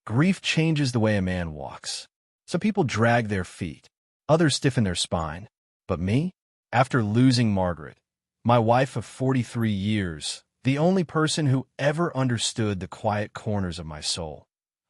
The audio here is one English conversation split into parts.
Grief changes the way a man walks. Some people drag their feet, others stiffen their spine. But me? After losing Margaret, my wife of 43 years, the only person who ever understood the quiet corners of my soul,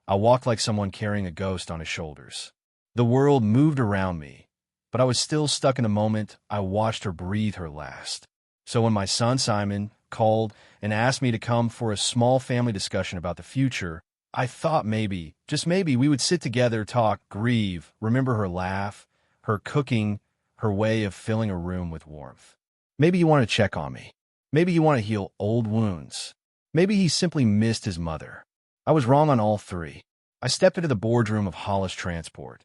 I walked like someone carrying a ghost on his shoulders. The world moved around me, but I was still stuck in the moment. I watched her breathe her last. So when my son Simon called and asked me to come for a small family discussion about the future, I thought maybe, just maybe, we would sit together, talk, grieve, remember her laugh, her cooking, her way of filling a room with warmth. Maybe you want to check on me. Maybe you want to heal old wounds. Maybe he simply missed his mother. I was wrong on all three. I stepped into the boardroom of Hollis Transport.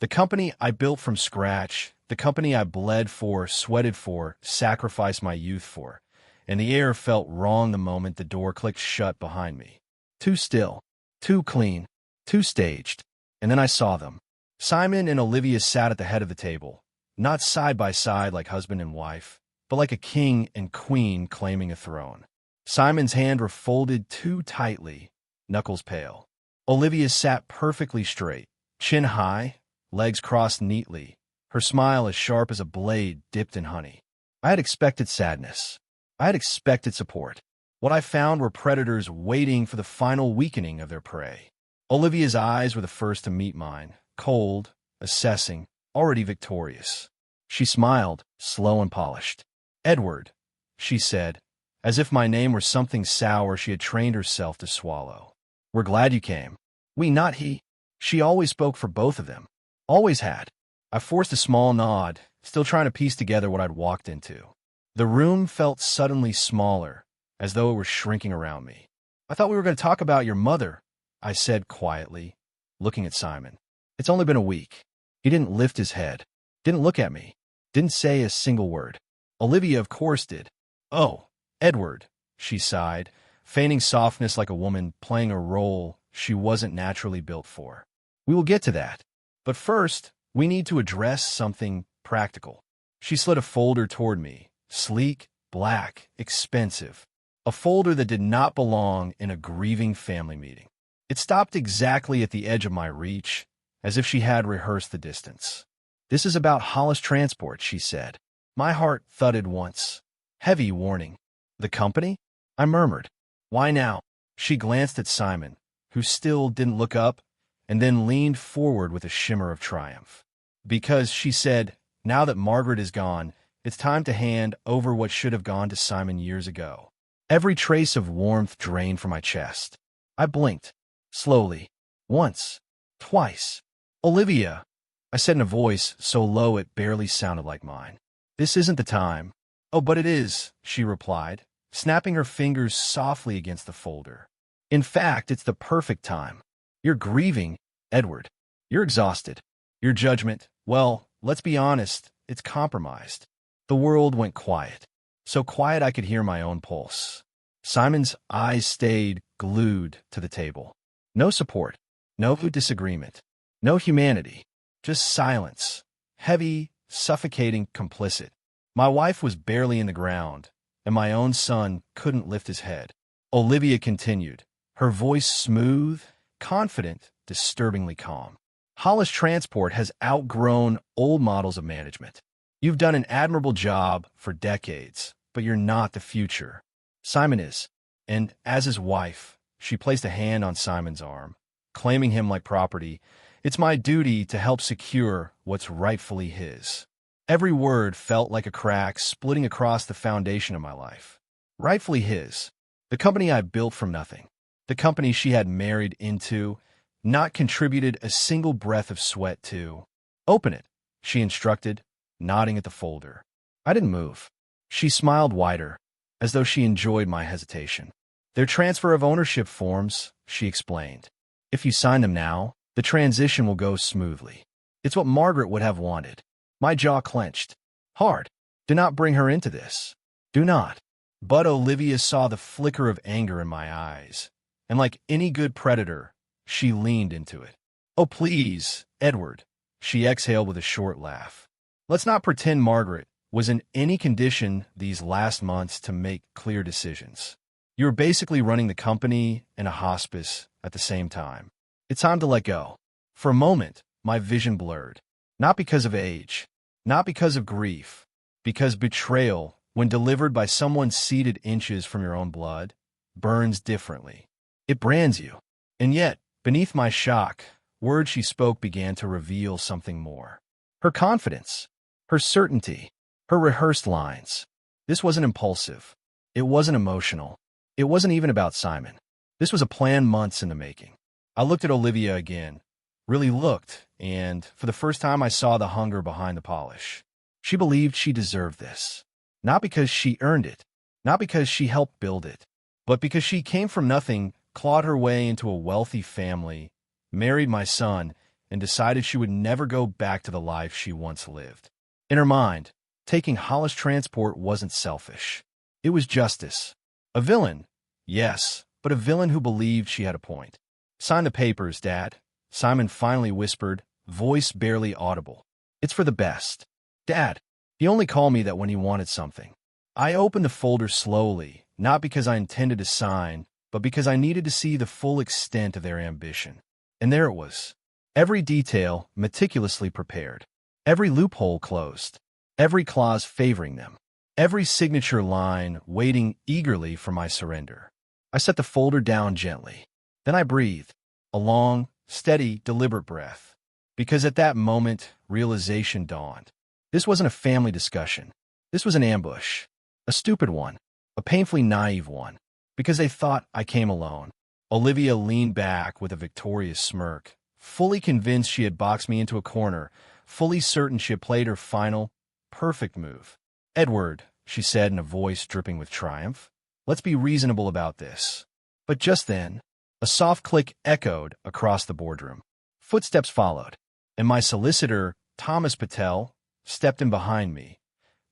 The company I built from scratch, the company I bled for, sweated for, sacrificed my youth for, and the air felt wrong the moment the door clicked shut behind me. Too still, too clean, too staged. And then I saw them. Simon and Olivia sat at the head of the table, not side by side like husband and wife, but like a king and queen claiming a throne. Simon's hands were folded too tightly, knuckles pale. Olivia sat perfectly straight, chin high, legs crossed neatly, her smile as sharp as a blade dipped in honey. I had expected sadness. I had expected support. What I found were predators waiting for the final weakening of their prey. Olivia's eyes were the first to meet mine, cold, assessing, already victorious. She smiled, slow and polished. "Edward," she said, as if my name were something sour she had trained herself to swallow. "We're glad you came." "We, not he." She always spoke for both of them. Always had. I forced a small nod, still trying to piece together what I'd walked into. The room felt suddenly smaller, as though it were shrinking around me. "I thought we were going to talk about your mother," I said quietly, looking at Simon. "It's only been a week." He didn't lift his head, didn't look at me, didn't say a single word. Olivia, of course, did. "Oh, Edward," she sighed, feigning softness like a woman playing a role she wasn't naturally built for. "We will get to that. But first, we need to address something practical." She slid a folder toward me, sleek, black, expensive. A folder that did not belong in a grieving family meeting. It stopped exactly at the edge of my reach, as if she had rehearsed the distance. "This is about Hollis Transport," she said. My heart thudded once. Heavy warning. "The company?" I murmured. "Why now?" She glanced at Simon, who still didn't look up, and then leaned forward with a shimmer of triumph. "Because," she said, "now that Margaret is gone, it's time to hand over what should have gone to Simon years ago." Every trace of warmth drained from my chest. I blinked. Slowly. Once. Twice. "Olivia," I said in a voice so low it barely sounded like mine. "This isn't the time." "Oh, but it is," she replied, snapping her fingers softly against the folder. "In fact, it's the perfect time. You're grieving, Edward. You're exhausted. Your judgment, well, let's be honest, it's compromised." The world went quiet. So quiet I could hear my own pulse. Simon's eyes stayed glued to the table. No support. No disagreement. No humanity. Just silence. Heavy, suffocating, complicit. My wife was barely in the ground, and my own son couldn't lift his head. Olivia continued, her voice smooth, confident, disturbingly calm. "Hollis Transport has outgrown old models of management. You've done an admirable job for decades, but you're not the future. Simon is." And as his wife, she placed a hand on Simon's arm, claiming him like property. "It's my duty to help secure what's rightfully his." Every word felt like a crack splitting across the foundation of my life. Rightfully his. The company I built from nothing. The company she had married into, not contributed a single breath of sweat to. "Open it," she instructed, nodding at the folder. I didn't move. She smiled wider, as though she enjoyed my hesitation. "They're transfer of ownership forms," she explained. "If you sign them now, the transition will go smoothly. It's what Margaret would have wanted." My jaw clenched. Hard. Do not bring her into this. Do not. But Olivia saw the flicker of anger in my eyes, and like any good predator, she leaned into it. "Oh, please, Edward," she exhaled with a short laugh. "Let's not pretend Margaret was in any condition these last months to make clear decisions. You're basically running the company and a hospice at the same time. It's time to let go. For a moment, my vision blurred. Not because of age, not because of grief, because betrayal, when delivered by someone seated inches from your own blood, burns differently. It brands you. And yet, beneath my shock, words she spoke began to reveal something more. Her confidence, her certainty, her rehearsed lines. This wasn't impulsive. It wasn't emotional. It wasn't even about Simon. This was a plan months in the making. I looked at Olivia again, really looked, and for the first time I saw the hunger behind the polish. She believed she deserved this. Not because she earned it, not because she helped build it, but because she came from nothing, clawed her way into a wealthy family, married my son, and decided she would never go back to the life she once lived. In her mind, taking Hollis Transport wasn't selfish. It was justice. A villain, yes, but a villain who believed she had a point. "Sign the papers, Dad," Simon finally whispered, voice barely audible. "It's for the best." "Dad." He only called me that when he wanted something. I opened the folder slowly, not because I intended to sign, but because I needed to see the full extent of their ambition. And there it was. Every detail meticulously prepared. Every loophole closed. Every clause favoring them. Every signature line waiting eagerly for my surrender. I set the folder down gently. Then I breathed. A long, steady, deliberate breath. Because at that moment, realization dawned. This wasn't a family discussion. This was an ambush. A stupid one. A painfully naive one. Because they thought I came alone. Olivia leaned back with a victorious smirk, fully convinced she had boxed me into a corner, fully certain she had played her final, perfect move. "Edward," she said in a voice dripping with triumph, "let's be reasonable about this." But just then, a soft click echoed across the boardroom. Footsteps followed, and my solicitor, Thomas Patel, stepped in behind me,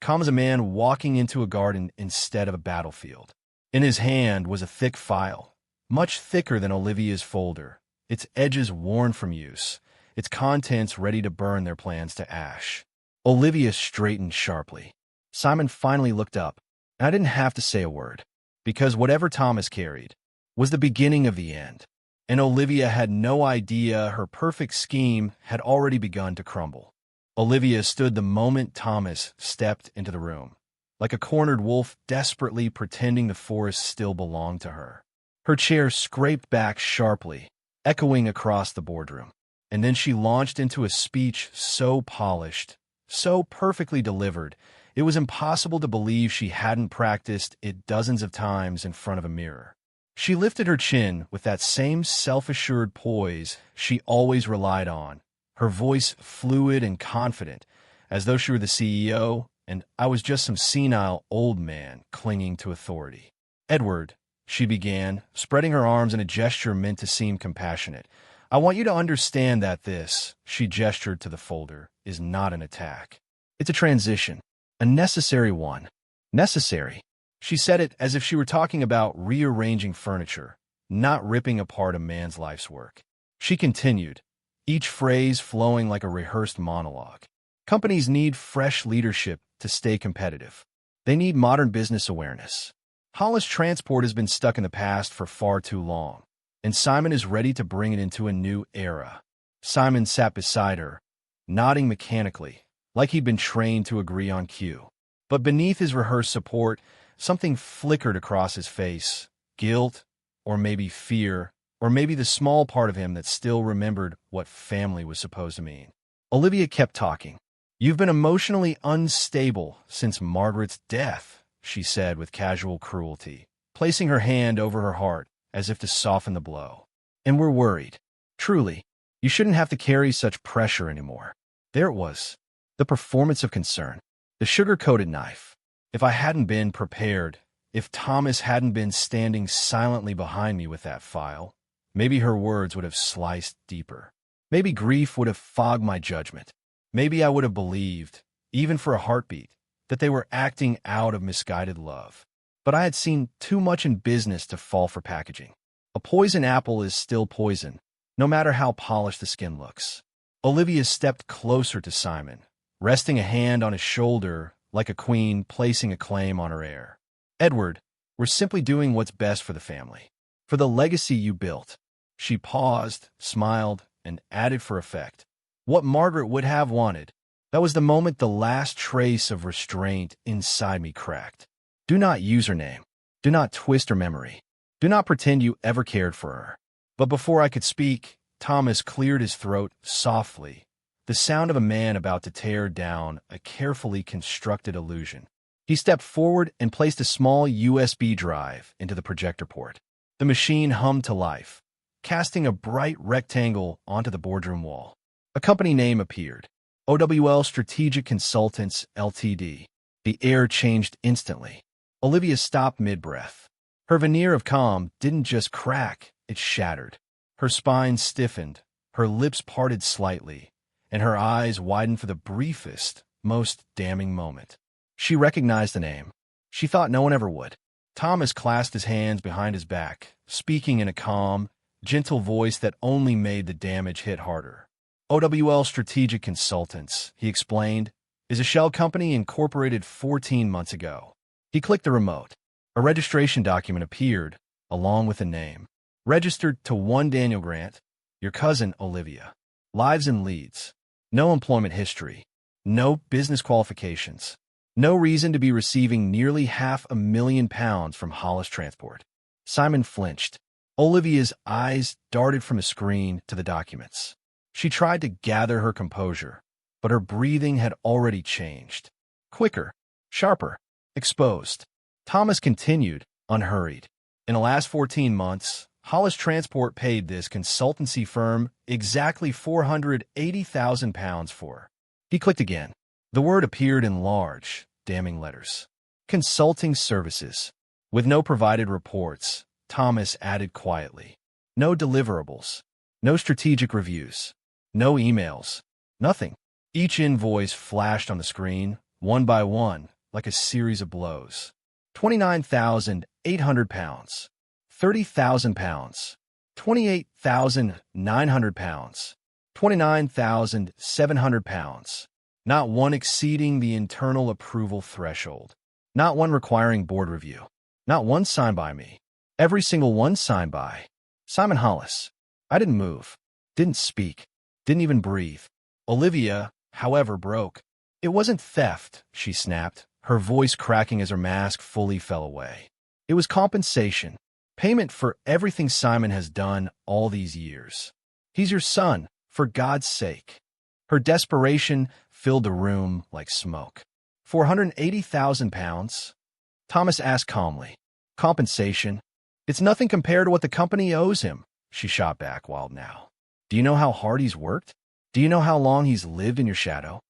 calm as a man walking into a garden instead of a battlefield. In his hand was a thick file, much thicker than Olivia's folder, its edges worn from use, its contents ready to burn their plans to ash. Olivia straightened sharply. Simon finally looked up, and I didn't have to say a word, because whatever Thomas carried was the beginning of the end, and Olivia had no idea her perfect scheme had already begun to crumble. Olivia stood the moment Thomas stepped into the room, like a cornered wolf desperately pretending the forest still belonged to her. Her chair scraped back sharply, echoing across the boardroom, and then she launched into a speech so polished, so perfectly delivered, it was impossible to believe she hadn't practiced it dozens of times in front of a mirror. She lifted her chin with that same self-assured poise she always relied on, her voice fluid and confident, as though she were the CEO, and I was just some senile old man clinging to authority. "Edward," she began, spreading her arms in a gesture meant to seem compassionate, "I want you to understand that this," she gestured to the folder, "is not an attack. It's a transition, a necessary one. Necessary." She said it as if she were talking about rearranging furniture, not ripping apart a man's life's work. She continued, each phrase flowing like a rehearsed monologue. "Companies need fresh leadership to stay competitive. They need modern business awareness. Hollis Transport has been stuck in the past for far too long, and Simon is ready to bring it into a new era." Simon sat beside her, nodding mechanically, like he'd been trained to agree on cue. But beneath his rehearsed support, something flickered across his face. Guilt, or maybe fear, or maybe the small part of him that still remembered what family was supposed to mean. Olivia kept talking. "You've been emotionally unstable since Margaret's death," she said with casual cruelty, placing her hand over her heart as if to soften the blow. "And we're worried. Truly, you shouldn't have to carry such pressure anymore." There it was, the performance of concern, the sugar-coated knife. If I hadn't been prepared, if Thomas hadn't been standing silently behind me with that file, maybe her words would have sliced deeper. Maybe grief would have fogged my judgment. Maybe I would have believed, even for a heartbeat, that they were acting out of misguided love. But I had seen too much in business to fall for packaging. A poison apple is still poison, no matter how polished the skin looks. Olivia stepped closer to Simon, resting a hand on his shoulder like a queen placing a claim on her heir. "Edward, we're simply doing what's best for the family, for the legacy you built." She paused, smiled, and added for effect, "What Margaret would have wanted." That was the moment the last trace of restraint inside me cracked. Do not use her name. Do not twist her memory. Do not pretend you ever cared for her. But before I could speak, Thomas cleared his throat softly, the sound of a man about to tear down a carefully constructed illusion. He stepped forward and placed a small USB drive into the projector port. The machine hummed to life, casting a bright rectangle onto the boardroom wall. A company name appeared, OWL Strategic Consultants, Ltd. The air changed instantly. Olivia stopped mid-breath. Her veneer of calm didn't just crack, it shattered. Her spine stiffened, her lips parted slightly, and her eyes widened for the briefest, most damning moment. She recognized the name. She thought no one ever would. Thomas clasped his hands behind his back, speaking in a calm, gentle voice that only made the damage hit harder. OWL Strategic Consultants, he explained, is a shell company incorporated 14 months ago. He clicked the remote. A registration document appeared, along with a name. Registered to one Daniel Grant, your cousin Olivia. Lives and leads. No employment history. No business qualifications. No reason to be receiving nearly £500,000 from Hollis Transport. Simon flinched. Olivia's eyes darted from the screen to the documents. She tried to gather her composure, but her breathing had already changed. Quicker, sharper, exposed. Thomas continued, unhurried. In the last 14 months, Hollis Transport paid this consultancy firm exactly £480,000 for. He clicked again. The word appeared in large, damning letters. Consulting services. With no provided reports, Thomas added quietly. No deliverables. No strategic reviews. No emails. Nothing. Each invoice flashed on the screen, one by one, like a series of blows. £29,800. £30,000. £28,900. £29,700. Not one exceeding the internal approval threshold. Not one requiring board review. Not one signed by me. Every single one signed by Simon Hollis. I didn't move. Didn't speak. Didn't even breathe. Olivia, however, broke. It wasn't theft, she snapped, her voice cracking as her mask fully fell away. It was compensation. Payment for everything Simon has done all these years. He's your son, for God's sake. Her desperation filled the room like smoke. £480,000? Thomas asked calmly. Compensation? It's nothing compared to what the company owes him, she shot back, wild now. Do you know how hard he's worked? Do you know how long he's lived in your shadow?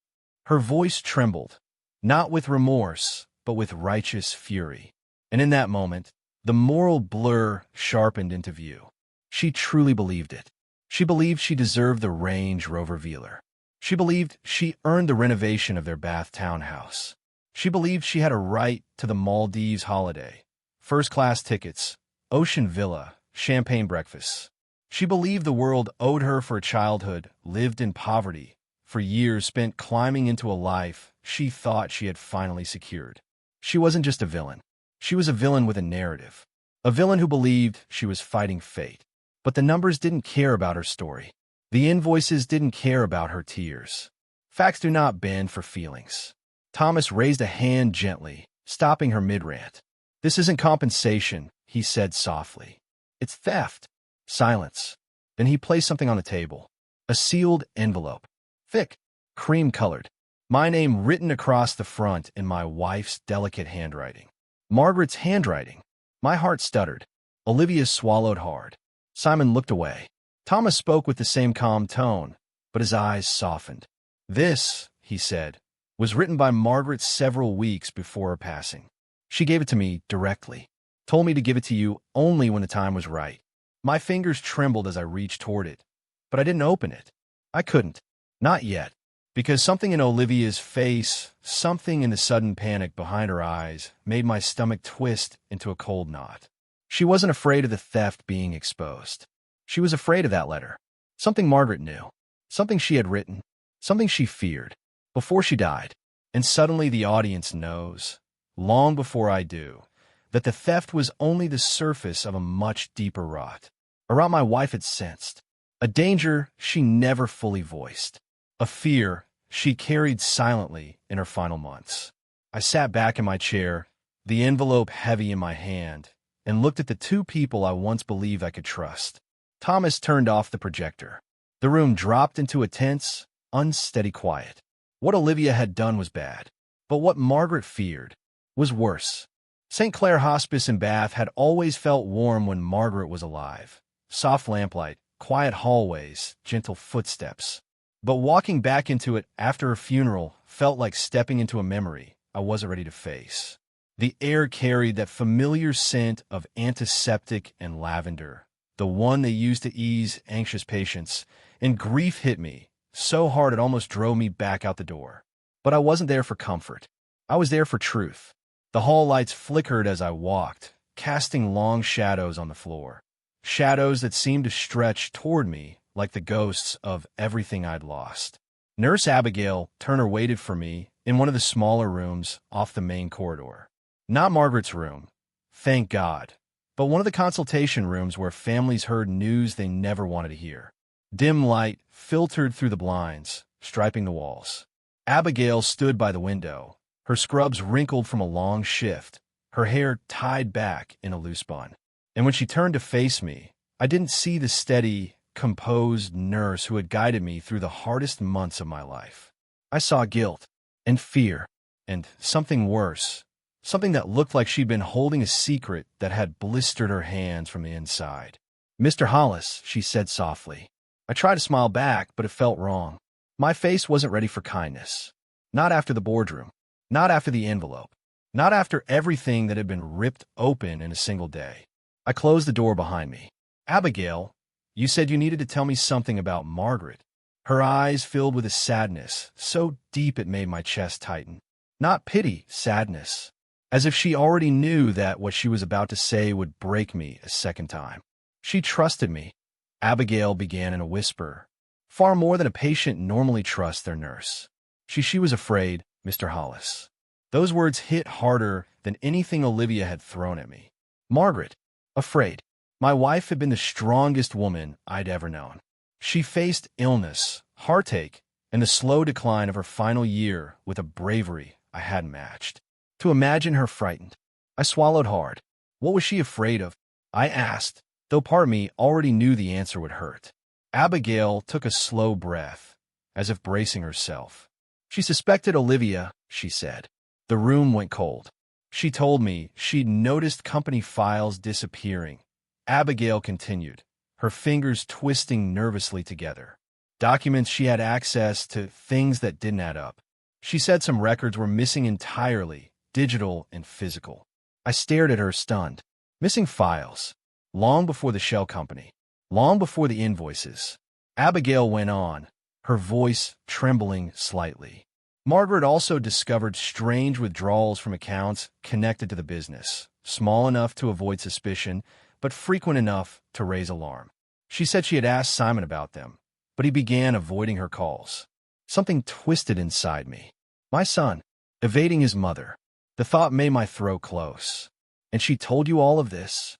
Her voice trembled, not with remorse, but with righteous fury. And in that moment, the moral blur sharpened into view. She truly believed it. She believed she deserved the Range Rover Velar. She believed she earned the renovation of their Bath townhouse. She believed she had a right to the Maldives holiday, first-class tickets, ocean villa, champagne breakfasts. She believed the world owed her for a childhood lived in poverty, for years spent climbing into a life she thought she had finally secured. She wasn't just a villain. She was a villain with a narrative. A villain who believed she was fighting fate. But the numbers didn't care about her story. The invoices didn't care about her tears. Facts do not bend for feelings. Thomas raised a hand gently, stopping her mid-rant. This isn't compensation, he said softly. It's theft. Silence. Then he placed something on the table. A sealed envelope. Thick, cream-colored. My name written across the front in my wife's delicate handwriting. Margaret's handwriting. My heart stuttered. Olivia swallowed hard. Simon looked away. Thomas spoke with the same calm tone, but his eyes softened. This, he said, was written by Margaret several weeks before her passing. She gave it to me directly. Told me to give it to you only when the time was right. My fingers trembled as I reached toward it, but I didn't open it. I couldn't. Not yet. Because something in Olivia's face, something in the sudden panic behind her eyes, made my stomach twist into a cold knot. She wasn't afraid of the theft being exposed. She was afraid of that letter. Something Margaret knew. Something she had written. Something she feared. Before she died. And suddenly the audience knows, long before I do, that the theft was only the surface of a much deeper rot. around my wife had sensed, a danger she never fully voiced, a fear she carried silently in her final months. I sat back in my chair, the envelope heavy in my hand, and looked at the two people I once believed I could trust. Thomas turned off the projector. The room dropped into a tense, unsteady quiet. What Olivia had done was bad, but what Margaret feared was worse. St. Clair Hospice in Bath had always felt warm when Margaret was alive. Soft lamplight, quiet hallways, gentle footsteps. But walking back into it after her funeral felt like stepping into a memory I wasn't ready to face. The air carried that familiar scent of antiseptic and lavender, the one they used to ease anxious patients, and grief hit me so hard it almost drove me back out the door. But I wasn't there for comfort. I was there for truth. The hall lights flickered as I walked, casting long shadows on the floor. Shadows that seemed to stretch toward me like the ghosts of everything I'd lost. Nurse Abigail Turner waited for me in one of the smaller rooms off the main corridor. Not Margaret's room, thank God, but one of the consultation rooms where families heard news they never wanted to hear. Dim light filtered through the blinds, striping the walls. Abigail stood by the window, her scrubs wrinkled from a long shift, her hair tied back in a loose bun. And when she turned to face me, I didn't see the steady, composed nurse who had guided me through the hardest months of my life. I saw guilt and fear and something worse, something that looked like she'd been holding a secret that had blistered her hands from the inside. "Mr. Hollis," she said softly. I tried to smile back, but it felt wrong. My face wasn't ready for kindness. Not after the boardroom. Not after the envelope. Not after everything that had been ripped open in a single day. I closed the door behind me. "Abigail, you said you needed to tell me something about Margaret." Her eyes filled with a sadness so deep it made my chest tighten. Not pity, sadness. As if she already knew that what she was about to say would break me a second time. "She trusted me," Abigail began in a whisper, far more than a patient normally trusts their nurse. She was afraid, Mr. Hollis." Those words hit harder than anything Olivia had thrown at me. Margaret, afraid. My wife had been the strongest woman I'd ever known. She faced illness, heartache, and the slow decline of her final year with a bravery I hadn't matched. To imagine her frightened, I swallowed hard. What was she afraid of? I asked, though part of me already knew the answer would hurt. Abigail took a slow breath, as if bracing herself. "She suspected Olivia," she said. The room went cold. "She told me she'd noticed company files disappearing." Abigail continued, her fingers twisting nervously together. "Documents she had access to, things that didn't add up. She said some records were missing entirely, digital and physical." I stared at her, stunned. Missing files. Long before the shell company. Long before the invoices. Abigail went on, her voice trembling slightly. "Margaret also discovered strange withdrawals from accounts connected to the business, small enough to avoid suspicion, but frequent enough to raise alarm. She said she had asked Simon about them, but he began avoiding her calls. Something twisted inside me. My son, evading his mother. The thought made my throat close. "And she told you all of this?"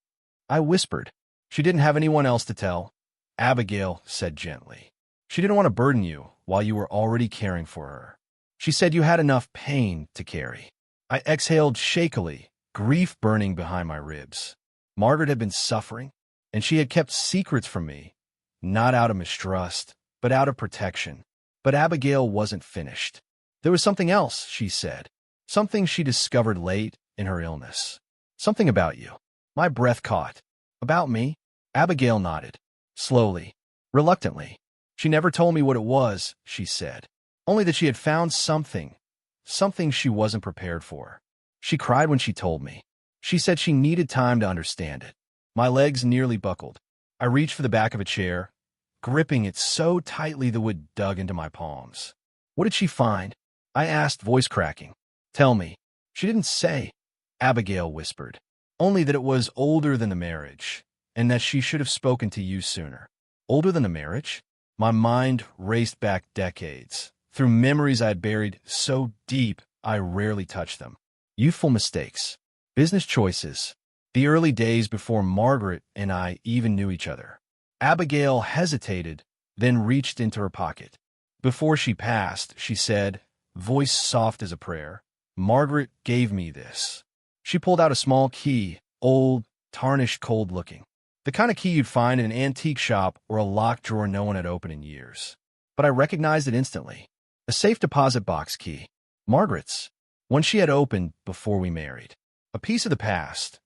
I whispered. "She didn't have anyone else to tell," Abigail said gently. "She didn't want to burden you while you were already caring for her. She said you had enough pain to carry." I exhaled shakily, grief burning behind my ribs. Margaret had been suffering, and she had kept secrets from me, not out of mistrust, but out of protection. But Abigail wasn't finished. "There was something else," she said. "Something she discovered late in her illness. Something about you." My breath caught. "About me?" Abigail nodded. Slowly, reluctantly. "She never told me what it was," she said. "Only that she had found something. Something she wasn't prepared for. She cried when she told me. She said she needed time to understand it." My legs nearly buckled. I reached for the back of a chair, gripping it so tightly the wood dug into my palms. "What did she find?" I asked, voice cracking. "Tell me." "She didn't say," Abigail whispered. "Only that it was older than the marriage, and that she should have spoken to you sooner." Older than the marriage? My mind raced back decades, through memories I had buried so deep I rarely touched them. Youthful mistakes, business choices, the early days before Margaret and I even knew each other. Abigail hesitated, then reached into her pocket. Before she passed, she said, voice soft as a prayer, "Margaret gave me this." She pulled out a small key, old, tarnished, cold-looking. The kind of key you'd find in an antique shop or a locked drawer no one had opened in years. But I recognized it instantly. A safe deposit box key. Margaret's. One she had opened before we married. A piece of the past.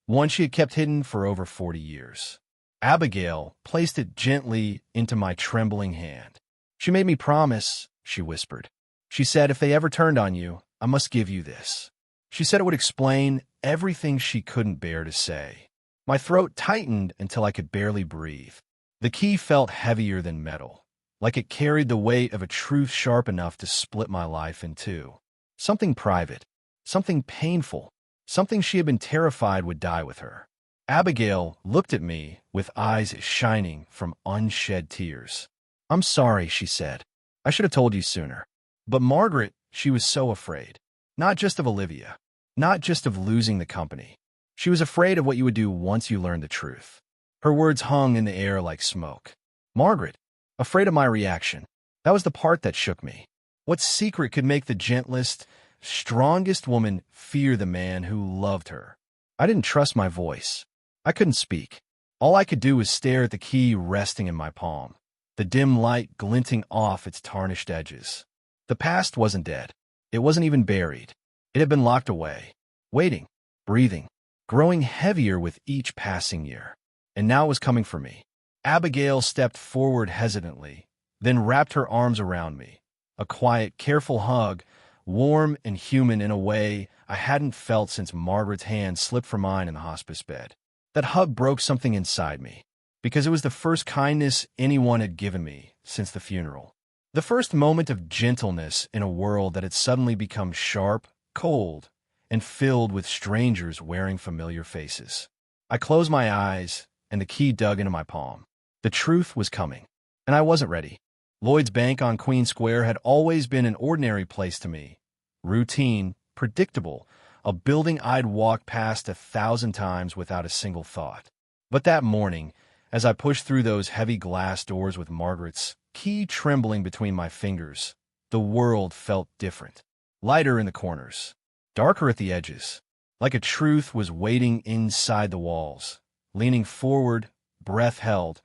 One she had kept hidden for over 40 years. Abigail placed it gently into my trembling hand. "She made me promise," she whispered. "She said if they ever turned on you, I must give you this." She said it would explain everything she couldn't bear to say. My throat tightened until I could barely breathe. The key felt heavier than metal, like it carried the weight of a truth sharp enough to split my life in two. Something private, something painful, something she had been terrified would die with her. Abigail looked at me with eyes shining from unshed tears. "I'm sorry," she said. "I should have told you sooner." But Margaret, she was so afraid. Not just of Olivia, not just of losing the company. She was afraid of what you would do once you learned the truth. Her words hung in the air like smoke. Margaret, afraid of my reaction. That was the part that shook me. What secret could make the gentlest, strongest woman fear the man who loved her? I didn't trust my voice. I couldn't speak. All I could do was stare at the key resting in my palm, the dim light glinting off its tarnished edges. The past wasn't dead. It wasn't even buried. It had been locked away, waiting, breathing, growing heavier with each passing year. And now it was coming for me. Abigail stepped forward hesitantly, then wrapped her arms around me. A quiet, careful hug, warm and human in a way I hadn't felt since Margaret's hand slipped from mine in the hospice bed. That hug broke something inside me, because it was the first kindness anyone had given me since the funeral. The first moment of gentleness in a world that had suddenly become sharp, cold, and filled with strangers wearing familiar faces. I closed my eyes, and the key dug into my palm. The truth was coming, and I wasn't ready. Lloyd's Bank on Queen Square had always been an ordinary place to me. Routine, predictable, a building I'd walked past 1,000 times without a single thought. But that morning, as I pushed through those heavy glass doors with Margaret's key trembling between my fingers, the world felt different. Lighter in the corners, darker at the edges, like a truth was waiting inside the walls. Leaning forward, breath held,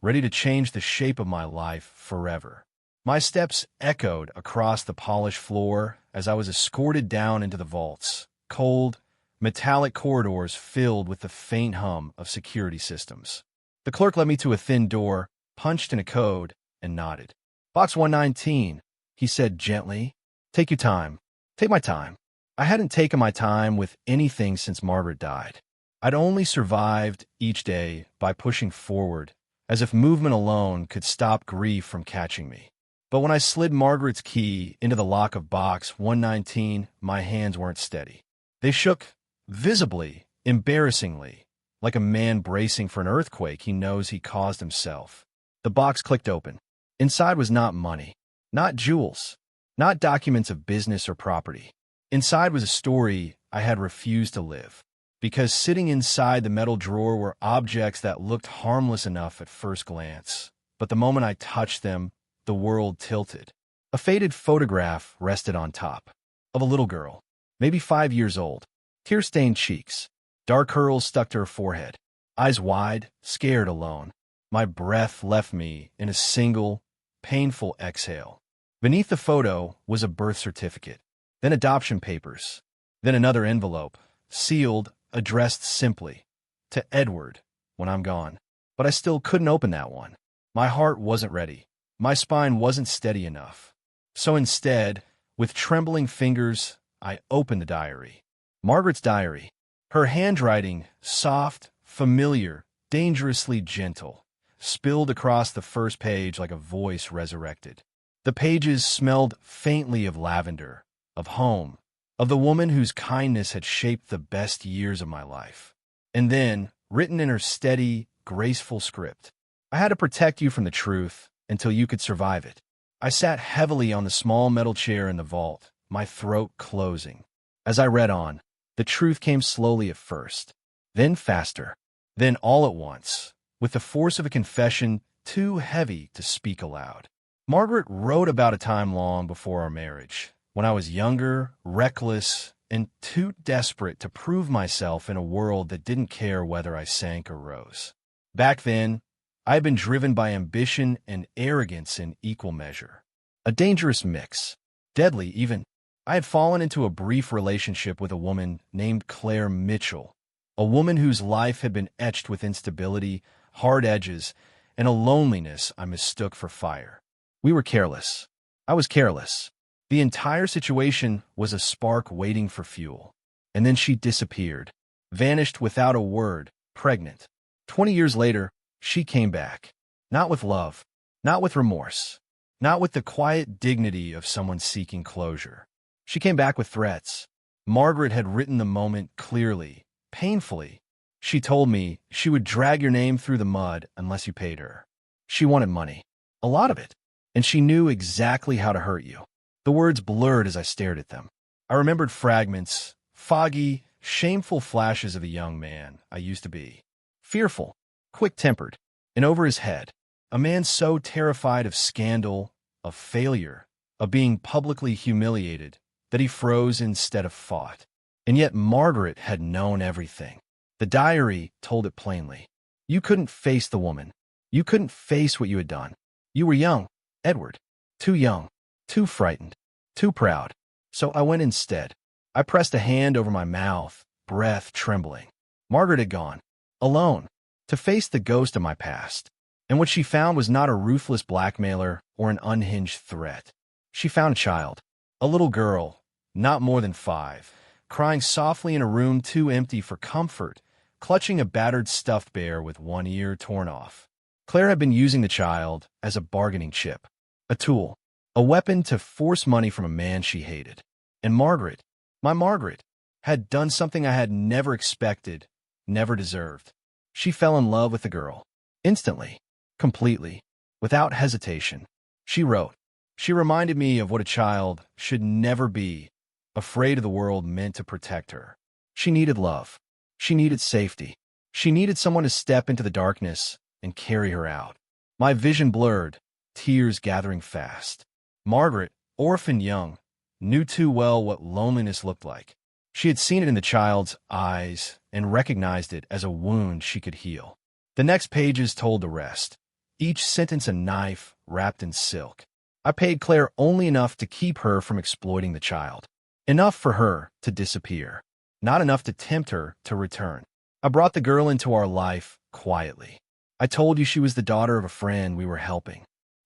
ready to change the shape of my life forever. My steps echoed across the polished floor as I was escorted down into the vaults, cold, metallic corridors filled with the faint hum of security systems. The clerk led me to a thin door, punched in a code, and nodded. "Box 119, he said gently. "Take your time. Take my time." I hadn't taken my time with anything since Margaret died. I'd only survived each day by pushing forward, as if movement alone could stop grief from catching me. But when I slid Margaret's key into the lock of box 119, my hands weren't steady. They shook, visibly, embarrassingly, like a man bracing for an earthquake he knows he caused himself. The box clicked open. Inside was not money, not jewels, not documents of business or property. Inside was a story I had refused to live, because sitting inside the metal drawer were objects that looked harmless enough at first glance. But the moment I touched them, the world tilted. A faded photograph rested on top, of a little girl, maybe 5 years old, tear-stained cheeks, dark curls stuck to her forehead, eyes wide, scared, alone. My breath left me in a single, painful exhale. Beneath the photo was a birth certificate, then adoption papers, then another envelope, sealed, addressed simply, "To Edward, when I'm gone." But I still couldn't open that one. My heart wasn't ready. My spine wasn't steady enough. So instead, with trembling fingers, I opened the diary. Margaret's diary. Her handwriting, soft, familiar, dangerously gentle, spilled across the first page like a voice resurrected. The pages smelled faintly of lavender, of home, of the woman whose kindness had shaped the best years of my life. And then, written in her steady, graceful script, "I had to protect you from the truth until you could survive it." I sat heavily on the small metal chair in the vault, my throat closing. As I read on, the truth came slowly at first, then faster, then all at once, with the force of a confession too heavy to speak aloud. Margaret wrote about a time long before our marriage, when I was younger, reckless, and too desperate to prove myself in a world that didn't care whether I sank or rose. Back then, I had been driven by ambition and arrogance in equal measure. A dangerous mix. Deadly, even. I had fallen into a brief relationship with a woman named Claire Mitchell, a woman whose life had been etched with instability, hard edges, and a loneliness I mistook for fire. We were careless. I was careless. The entire situation was a spark waiting for fuel. And then she disappeared, vanished without a word, pregnant. 20 years later, she came back. Not with love, not with remorse, not with the quiet dignity of someone seeking closure. She came back with threats. Margaret had written the moment clearly, painfully. She told me she would drag your name through the mud unless you paid her. She wanted money. A lot of it. And she knew exactly how to hurt you. The words blurred as I stared at them. I remembered fragments, foggy, shameful flashes of a young man I used to be. Fearful, quick-tempered, and over his head, a man so terrified of scandal, of failure, of being publicly humiliated, that he froze instead of fought. And yet Margaret had known everything. The diary told it plainly. You couldn't face the woman. You couldn't face what you had done. You were young, Edward. Too young, too frightened, too proud. So I went instead. I pressed a hand over my mouth, breath trembling. Margaret had gone, alone, to face the ghost of my past. And what she found was not a ruthless blackmailer or an unhinged threat. She found a child, a little girl, not more than 5, crying softly in a room too empty for comfort, clutching a battered stuffed bear with one ear torn off. Claire had been using the child as a bargaining chip, a tool, a weapon to force money from a man she hated. And Margaret, my Margaret, had done something I had never expected, never deserved. She fell in love with the girl. Instantly, completely, without hesitation. She wrote. She reminded me of what a child should never be, afraid of the world meant to protect her. She needed love. She needed safety. She needed someone to step into the darkness and carry her out. My vision blurred, tears gathering fast. Margaret, orphaned young, knew too well what loneliness looked like. She had seen it in the child's eyes and recognized it as a wound she could heal. The next pages told the rest, each sentence a knife wrapped in silk. I paid Claire only enough to keep her from exploiting the child. Enough for her to disappear. Not enough to tempt her to return. I brought the girl into our life quietly. I told you she was the daughter of a friend we were helping.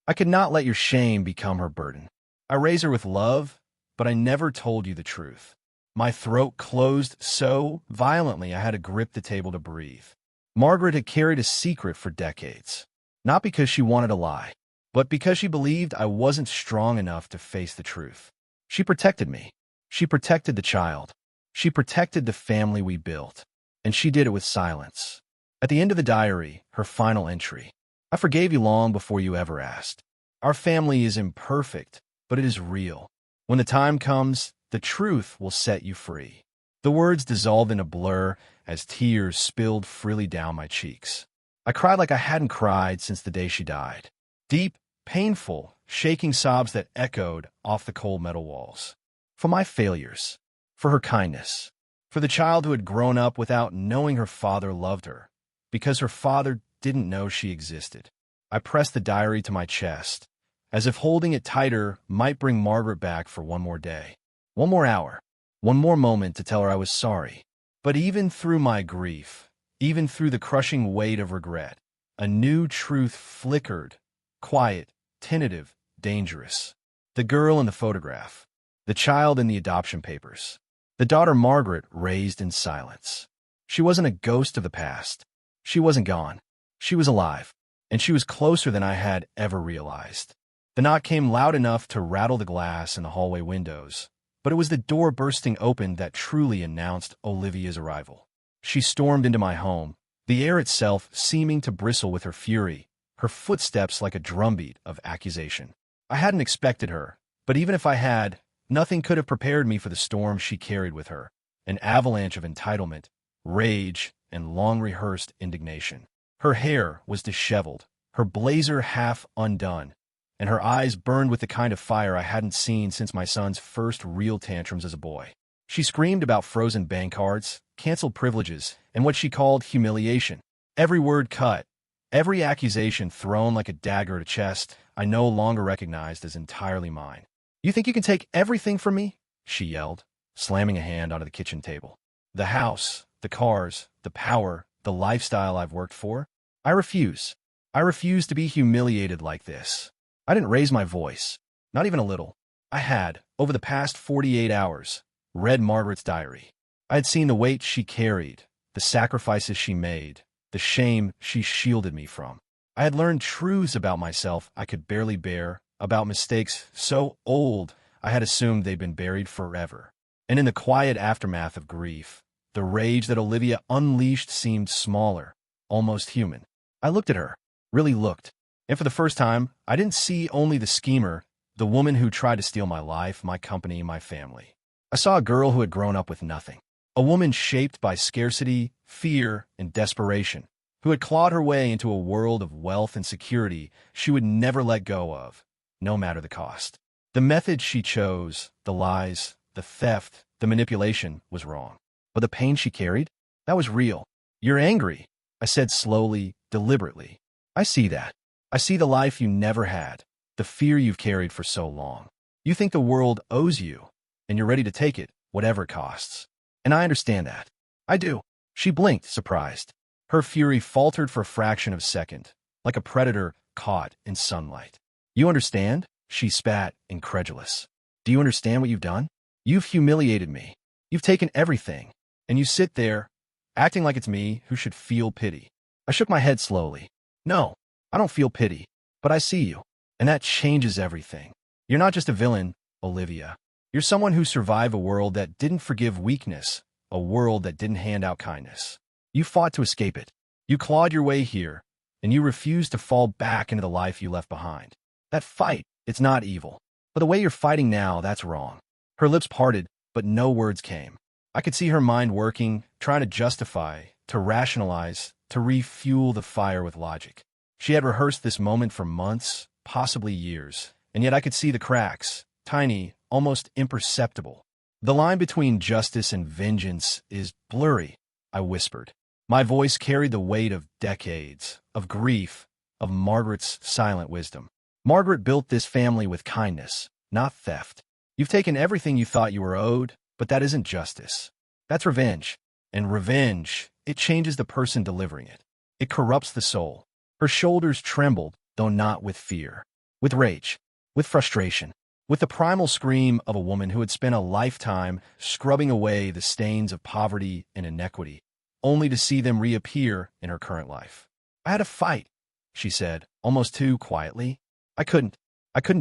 I could not let your shame become her burden. I raised her with love, but I never told you the truth. My throat closed so violently I had to grip the table to breathe. Margaret had carried a secret for decades. Not because she wanted to lie, but because she believed I wasn't strong enough to face the truth. She protected me. She protected the child. She protected the family we built. And she did it with silence. At the end of the diary, her final entry. I forgave you long before you ever asked. Our family is imperfect, but it is real. When the time comes, the truth will set you free. The words dissolved in a blur as tears spilled freely down my cheeks. I cried like I hadn't cried since the day she died. Deep, painful, shaking sobs that echoed off the cold metal walls. For my failures, for her kindness, for the child who had grown up without knowing her father loved her, because her father didn't know she existed. I pressed the diary to my chest, as if holding it tighter might bring Margaret back for one more day, one more hour, one more moment to tell her I was sorry. But even through my grief, even through the crushing weight of regret, a new truth flickered, quiet, tentative, dangerous. The girl in the photograph, the child in the adoption papers, the daughter Margaret raised in silence. She wasn't a ghost of the past. She wasn't gone. She was alive, and she was closer than I had ever realized. The knock came loud enough to rattle the glass in the hallway windows, but it was the door bursting open that truly announced Olivia's arrival. She stormed into my home, the air itself seeming to bristle with her fury, her footsteps like a drumbeat of accusation. I hadn't expected her, but even if I had, nothing could have prepared me for the storm she carried with her, an avalanche of entitlement, rage, and long-rehearsed indignation. Her hair was disheveled, her blazer half undone, and her eyes burned with the kind of fire I hadn't seen since my son's first real tantrums as a boy. She screamed about frozen bank cards, canceled privileges, and what she called humiliation. Every word cut, every accusation thrown like a dagger at a chest I no longer recognized as entirely mine. "You think you can take everything from me?" she yelled, slamming a hand onto the kitchen table. "The house, the cars, the power, the lifestyle I've worked for? I refuse. I refuse to be humiliated like this." I didn't raise my voice, not even a little. I had, over the past 48 hours, read Margaret's diary. I had seen the weight she carried, the sacrifices she made, the shame she shielded me from. I had learned truths about myself I could barely bear, about mistakes so old I had assumed they'd been buried forever. And in the quiet aftermath of grief, the rage that Olivia unleashed seemed smaller, almost human. I looked at her, really looked, and for the first time, I didn't see only the schemer, the woman who tried to steal my life, my company, my family. I saw a girl who had grown up with nothing, a woman shaped by scarcity, fear, and desperation, who had clawed her way into a world of wealth and security she would never let go of, no matter the cost. The method she chose, the lies, the theft, the manipulation, was wrong. But the pain she carried, that was real. "You're angry," I said slowly, deliberately. "I see that. I see the life you never had, the fear you've carried for so long. You think the world owes you, and you're ready to take it, whatever it costs. And I understand that. I do." She blinked, surprised. Her fury faltered for a fraction of a second, like a predator caught in sunlight. "You understand?" She spat, incredulous. "Do you understand what you've done? You've humiliated me. You've taken everything. And you sit there, acting like it's me who should feel pity." I shook my head slowly. "No, I don't feel pity, but I see you. And that changes everything. You're not just a villain, Olivia. You're someone who survived a world that didn't forgive weakness, a world that didn't hand out kindness. You fought to escape it. You clawed your way here, and you refused to fall back into the life you left behind. That fight, it's not evil. But the way you're fighting now, that's wrong." Her lips parted, but no words came. I could see her mind working, trying to justify, to rationalize, to refuel the fire with logic. She had rehearsed this moment for months, possibly years, and yet I could see the cracks, tiny, almost imperceptible. "The line between justice and vengeance is blurry," I whispered. My voice carried the weight of decades, of grief, of Margaret's silent wisdom. "Margaret built this family with kindness, not theft. You've taken everything you thought you were owed, but that isn't justice. That's revenge. And revenge, it changes the person delivering it. It corrupts the soul." Her shoulders trembled, though not with fear. With rage. With frustration. With the primal scream of a woman who had spent a lifetime scrubbing away the stains of poverty and inequity, only to see them reappear in her current life. "I had to fight," she said, almost too quietly. I couldn't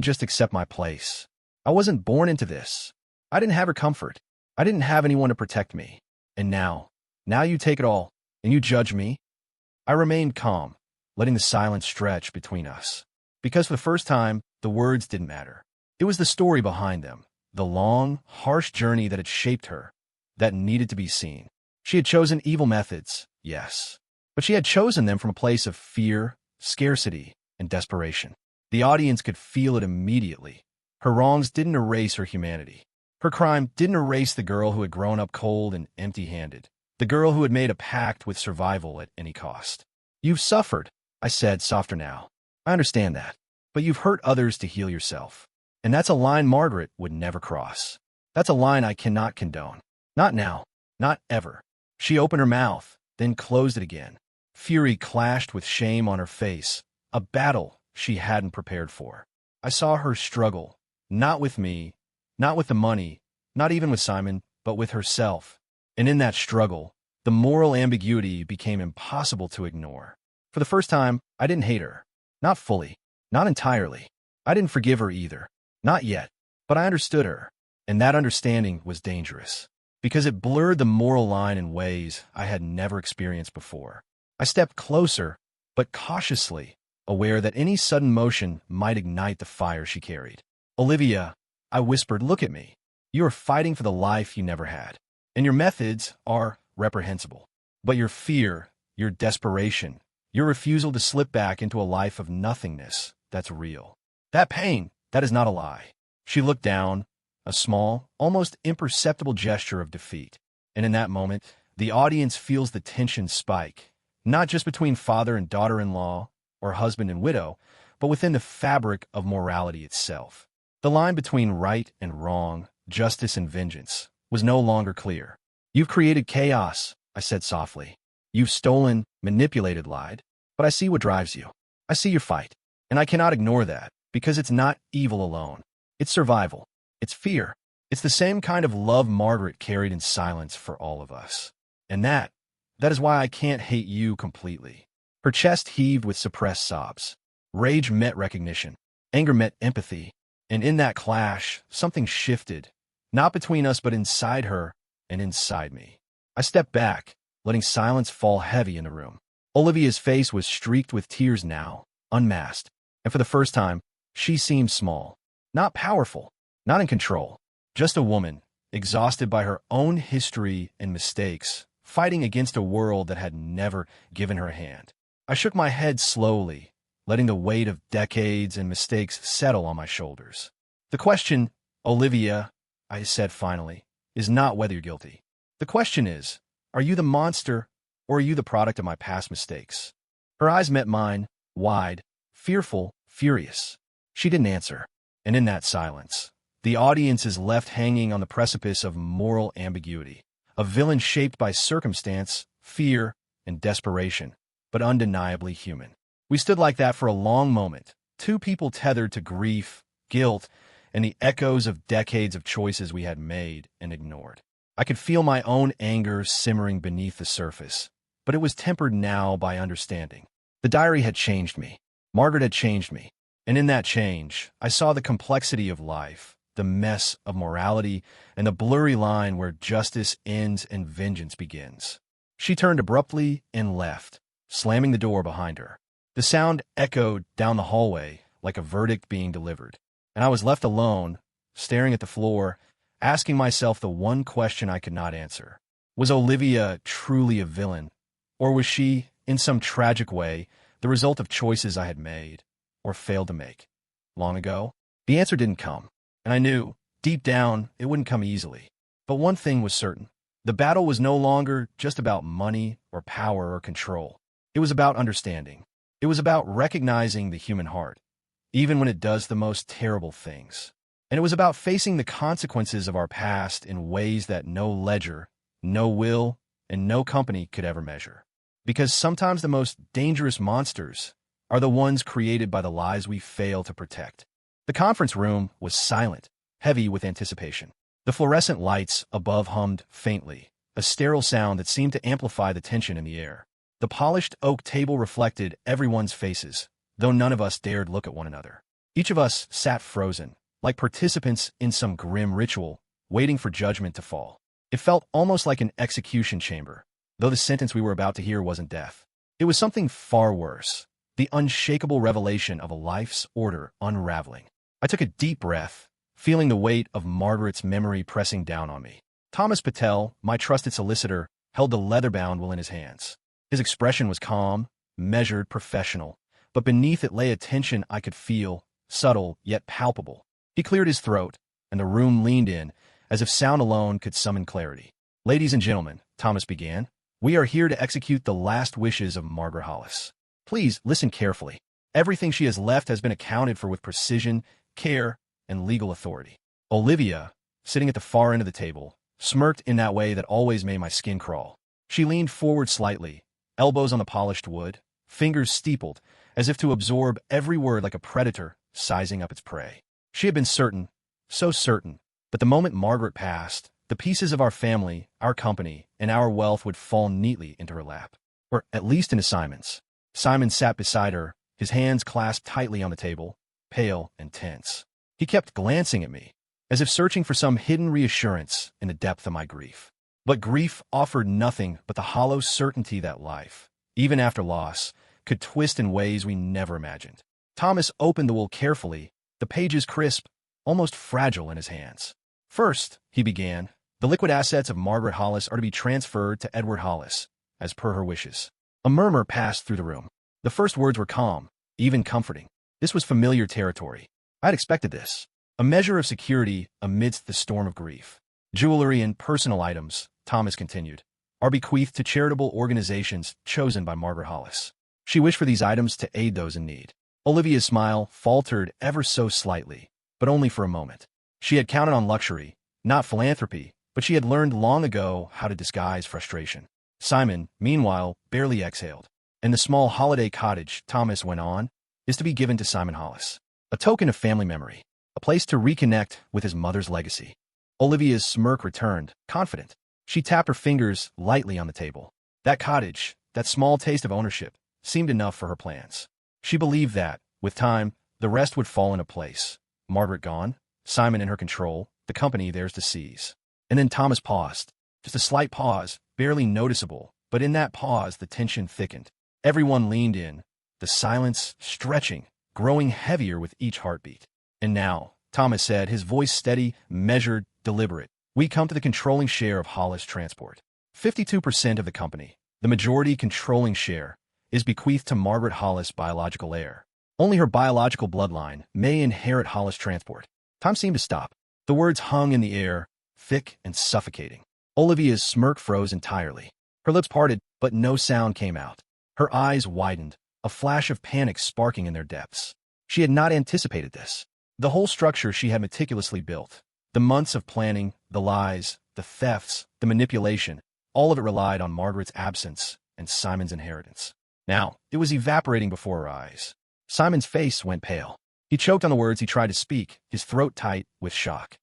just accept my place. I wasn't born into this. I didn't have her comfort. I didn't have anyone to protect me. And now you take it all, and you judge me?" I remained calm, letting the silence stretch between us. Because for the first time, the words didn't matter. It was the story behind them, the long, harsh journey that had shaped her, that needed to be seen. She had chosen evil methods, yes, but she had chosen them from a place of fear, scarcity, and desperation. The audience could feel it immediately. Her wrongs didn't erase her humanity. Her crime didn't erase the girl who had grown up cold and empty-handed, the girl who had made a pact with survival at any cost. "You've suffered," I said, softer now. "I understand that. But you've hurt others to heal yourself. And that's a line Margaret would never cross. That's a line I cannot condone. Not now. Not ever." She opened her mouth, then closed it again. Fury clashed with shame on her face, a battle she hadn't prepared for. I saw her struggle, not with me, not with the money, not even with Simon, but with herself. And in that struggle, the moral ambiguity became impossible to ignore. For the first time, I didn't hate her. Not fully. Not entirely. I didn't forgive her either. Not yet. But I understood her. And that understanding was dangerous, because it blurred the moral line in ways I had never experienced before. I stepped closer, but cautiously, aware that any sudden motion might ignite the fire she carried. "Olivia," I whispered, "look at me. You are fighting for the life you never had. And your methods are reprehensible. But your fear, your desperation, Your refusal to slip back into a life of nothingness, that's real. That pain, that is not a lie. She looked down, a small, almost imperceptible gesture of defeat. And in that moment, the audience feels the tension spike, not just between father and daughter-in-law or husband and widow, but within the fabric of morality itself. The line between right and wrong, justice and vengeance, was no longer clear. You've created chaos, I said softly. You've stolen, manipulated, lied. But I see what drives you. I see your fight. And I cannot ignore that, because it's not evil alone. It's survival. It's fear. It's the same kind of love Margaret carried in silence for all of us. And that is why I can't hate you completely. Her chest heaved with suppressed sobs. Rage met recognition. Anger met empathy. And in that clash, something shifted, not between us but inside her and inside me. I stepped back, letting silence fall heavy in the room. Olivia's face was streaked with tears now, unmasked, and for the first time, she seemed small. Not powerful, not in control, just a woman, exhausted by her own history and mistakes, fighting against a world that had never given her a hand. I shook my head slowly, letting the weight of decades and mistakes settle on my shoulders. The question, Olivia, I said finally, is not whether you're guilty. The question is, are you the monster, or are you the product of my past mistakes? Her eyes met mine, wide, fearful, furious. She didn't answer, and in that silence, the audience is left hanging on the precipice of moral ambiguity, a villain shaped by circumstance, fear, and desperation, but undeniably human. We stood like that for a long moment, two people tethered to grief, guilt, and the echoes of decades of choices we had made and ignored. I could feel my own anger simmering beneath the surface, but it was tempered now by understanding. The diary had changed me. Margaret had changed me. And in that change, I saw the complexity of life, the mess of morality, and the blurry line where justice ends and vengeance begins. She turned abruptly and left, slamming the door behind her. The sound echoed down the hallway like a verdict being delivered, and I was left alone, staring at the floor, asking myself the one question I could not answer. Was Olivia truly a villain, or was she, in some tragic way, the result of choices I had made, or failed to make, long ago? The answer didn't come, and I knew, deep down, it wouldn't come easily. But one thing was certain. The battle was no longer just about money or power or control. It was about understanding. It was about recognizing the human heart, even when it does the most terrible things. And it was about facing the consequences of our past in ways that no ledger, no will, and no company could ever measure. Because sometimes the most dangerous monsters are the ones created by the lies we fail to protect. The conference room was silent, heavy with anticipation. The fluorescent lights above hummed faintly, a sterile sound that seemed to amplify the tension in the air. The polished oak table reflected everyone's faces, though none of us dared look at one another. Each of us sat frozen, like participants in some grim ritual, waiting for judgment to fall. It felt almost like an execution chamber, though the sentence we were about to hear wasn't death. It was something far worse, the unshakable revelation of a life's order unraveling. I took a deep breath, feeling the weight of Margaret's memory pressing down on me. Thomas Patel, my trusted solicitor, held the leather-bound will in his hands. His expression was calm, measured, professional, but beneath it lay a tension I could feel, subtle yet palpable. He cleared his throat, and the room leaned in, as if sound alone could summon clarity. "Ladies and gentlemen," Thomas began, "we are here to execute the last wishes of Margaret Hollis. Please listen carefully. Everything she has left has been accounted for with precision, care, and legal authority." Olivia, sitting at the far end of the table, smirked in that way that always made my skin crawl. She leaned forward slightly, elbows on the polished wood, fingers steepled, as if to absorb every word like a predator sizing up its prey. She had been certain, so certain, that the moment Margaret passed, the pieces of our family, our company, and our wealth would fall neatly into her lap. Or at least into Simon's. Simon sat beside her, his hands clasped tightly on the table, pale and tense. He kept glancing at me, as if searching for some hidden reassurance in the depth of my grief. But grief offered nothing but the hollow certainty that life, even after loss, could twist in ways we never imagined. Thomas opened the will carefully, the pages crisp, almost fragile in his hands. "First," he began, "the liquid assets of Margaret Hollis are to be transferred to Edward Hollis, as per her wishes." A murmur passed through the room. The first words were calm, even comforting. This was familiar territory. I had expected this. A measure of security amidst the storm of grief. Jewelry and personal items, Thomas continued, are bequeathed to charitable organizations chosen by Margaret Hollis. She wished for these items to aid those in need. Olivia's smile faltered ever so slightly, but only for a moment. She had counted on luxury, not philanthropy, but she had learned long ago how to disguise frustration. Simon, meanwhile, barely exhaled. And the small holiday cottage, Thomas went on, is to be given to Simon Hollis. A token of family memory. A place to reconnect with his mother's legacy. Olivia's smirk returned, confident. She tapped her fingers lightly on the table. That cottage, that small taste of ownership, seemed enough for her plans. She believed that, with time, the rest would fall into place. Margaret gone, Simon in her control, the company theirs to seize. And then Thomas paused. Just a slight pause, barely noticeable, but in that pause the tension thickened. Everyone leaned in, the silence stretching, growing heavier with each heartbeat. And now, Thomas said, his voice steady, measured, deliberate, we come to the controlling share of Hollis Transport. 52% of the company, the majority controlling share, is bequeathed to Margaret Hollis' biological heir. Only her biological bloodline may inherit Hollis Transport. Time seemed to stop. The words hung in the air, thick and suffocating. Olivia's smirk froze entirely. Her lips parted, but no sound came out. Her eyes widened, a flash of panic sparking in their depths. She had not anticipated this. The whole structure she had meticulously built, the months of planning, the lies, the thefts, the manipulation, all of it relied on Margaret's absence and Simon's inheritance. Now, it was evaporating before her eyes. Simon's face went pale. He choked on the words he tried to speak, his throat tight with shock.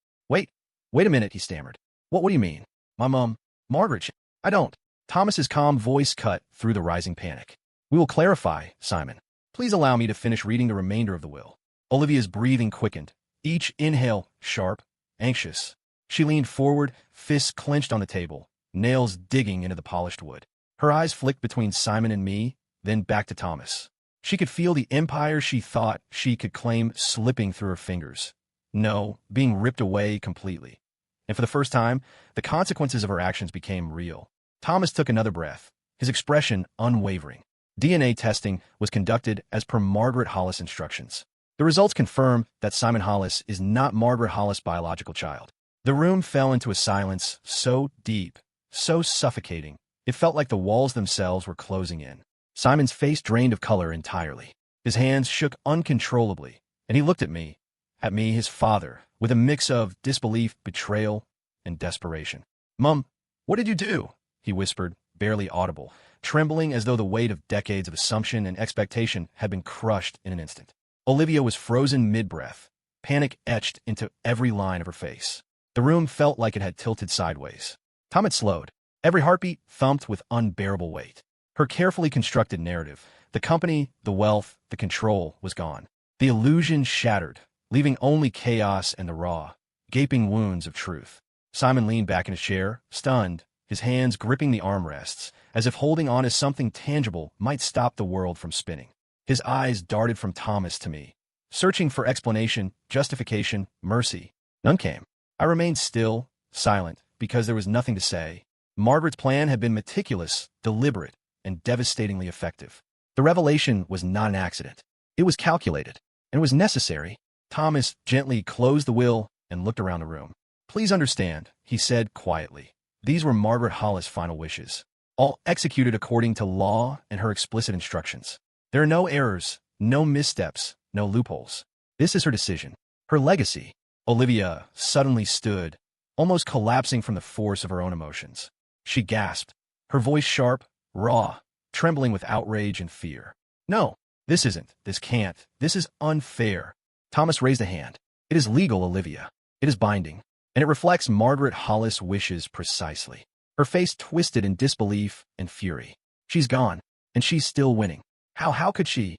Wait a minute, he stammered. What do you mean? My mom, Margaret, I don't. Thomas's calm voice cut through the rising panic. We will clarify, Simon. Please allow me to finish reading the remainder of the will. Olivia's breathing quickened, each inhale sharp, anxious. She leaned forward, fists clenched on the table, nails digging into the polished wood. Her eyes flicked between Simon and me, then back to Thomas. She could feel the empire she thought she could claim slipping through her fingers. No, being ripped away completely. And for the first time, the consequences of her actions became real. Thomas took another breath, his expression unwavering. DNA testing was conducted as per Margaret Hollis' instructions. The results confirm that Simon Hollis is not Margaret Hollis' biological child. The room fell into a silence so deep, so suffocating, it felt like the walls themselves were closing in. Simon's face drained of color entirely. His hands shook uncontrollably, and he looked at me, his father, with a mix of disbelief, betrayal, and desperation. Mum, what did you do? He whispered, barely audible, trembling as though the weight of decades of assumption and expectation had been crushed in an instant. Olivia was frozen mid-breath, panic etched into every line of her face. The room felt like it had tilted sideways. Tom had slowed. Every heartbeat thumped with unbearable weight. Her carefully constructed narrative, the company, the wealth, the control, was gone. The illusion shattered, leaving only chaos and the raw, gaping wounds of truth. Simon leaned back in his chair, stunned, his hands gripping the armrests, as if holding on to something tangible might stop the world from spinning. His eyes darted from Thomas to me, searching for explanation, justification, mercy. None came. I remained still, silent, because there was nothing to say. Margaret's plan had been meticulous, deliberate, and devastatingly effective. The revelation was not an accident. It was calculated, and it was necessary. Thomas gently closed the will and looked around the room. Please understand, he said quietly. These were Margaret Hollis' final wishes, all executed according to law and her explicit instructions. There are no errors, no missteps, no loopholes. This is her decision, her legacy. Olivia suddenly stood, almost collapsing from the force of her own emotions. She gasped, her voice sharp, raw, trembling with outrage and fear. No, this isn't, this can't, this is unfair. Thomas raised a hand. It is legal, Olivia. It is binding, and it reflects Margaret Hollis' wishes precisely. Her face twisted in disbelief and fury. She's gone, and she's still winning. How could she?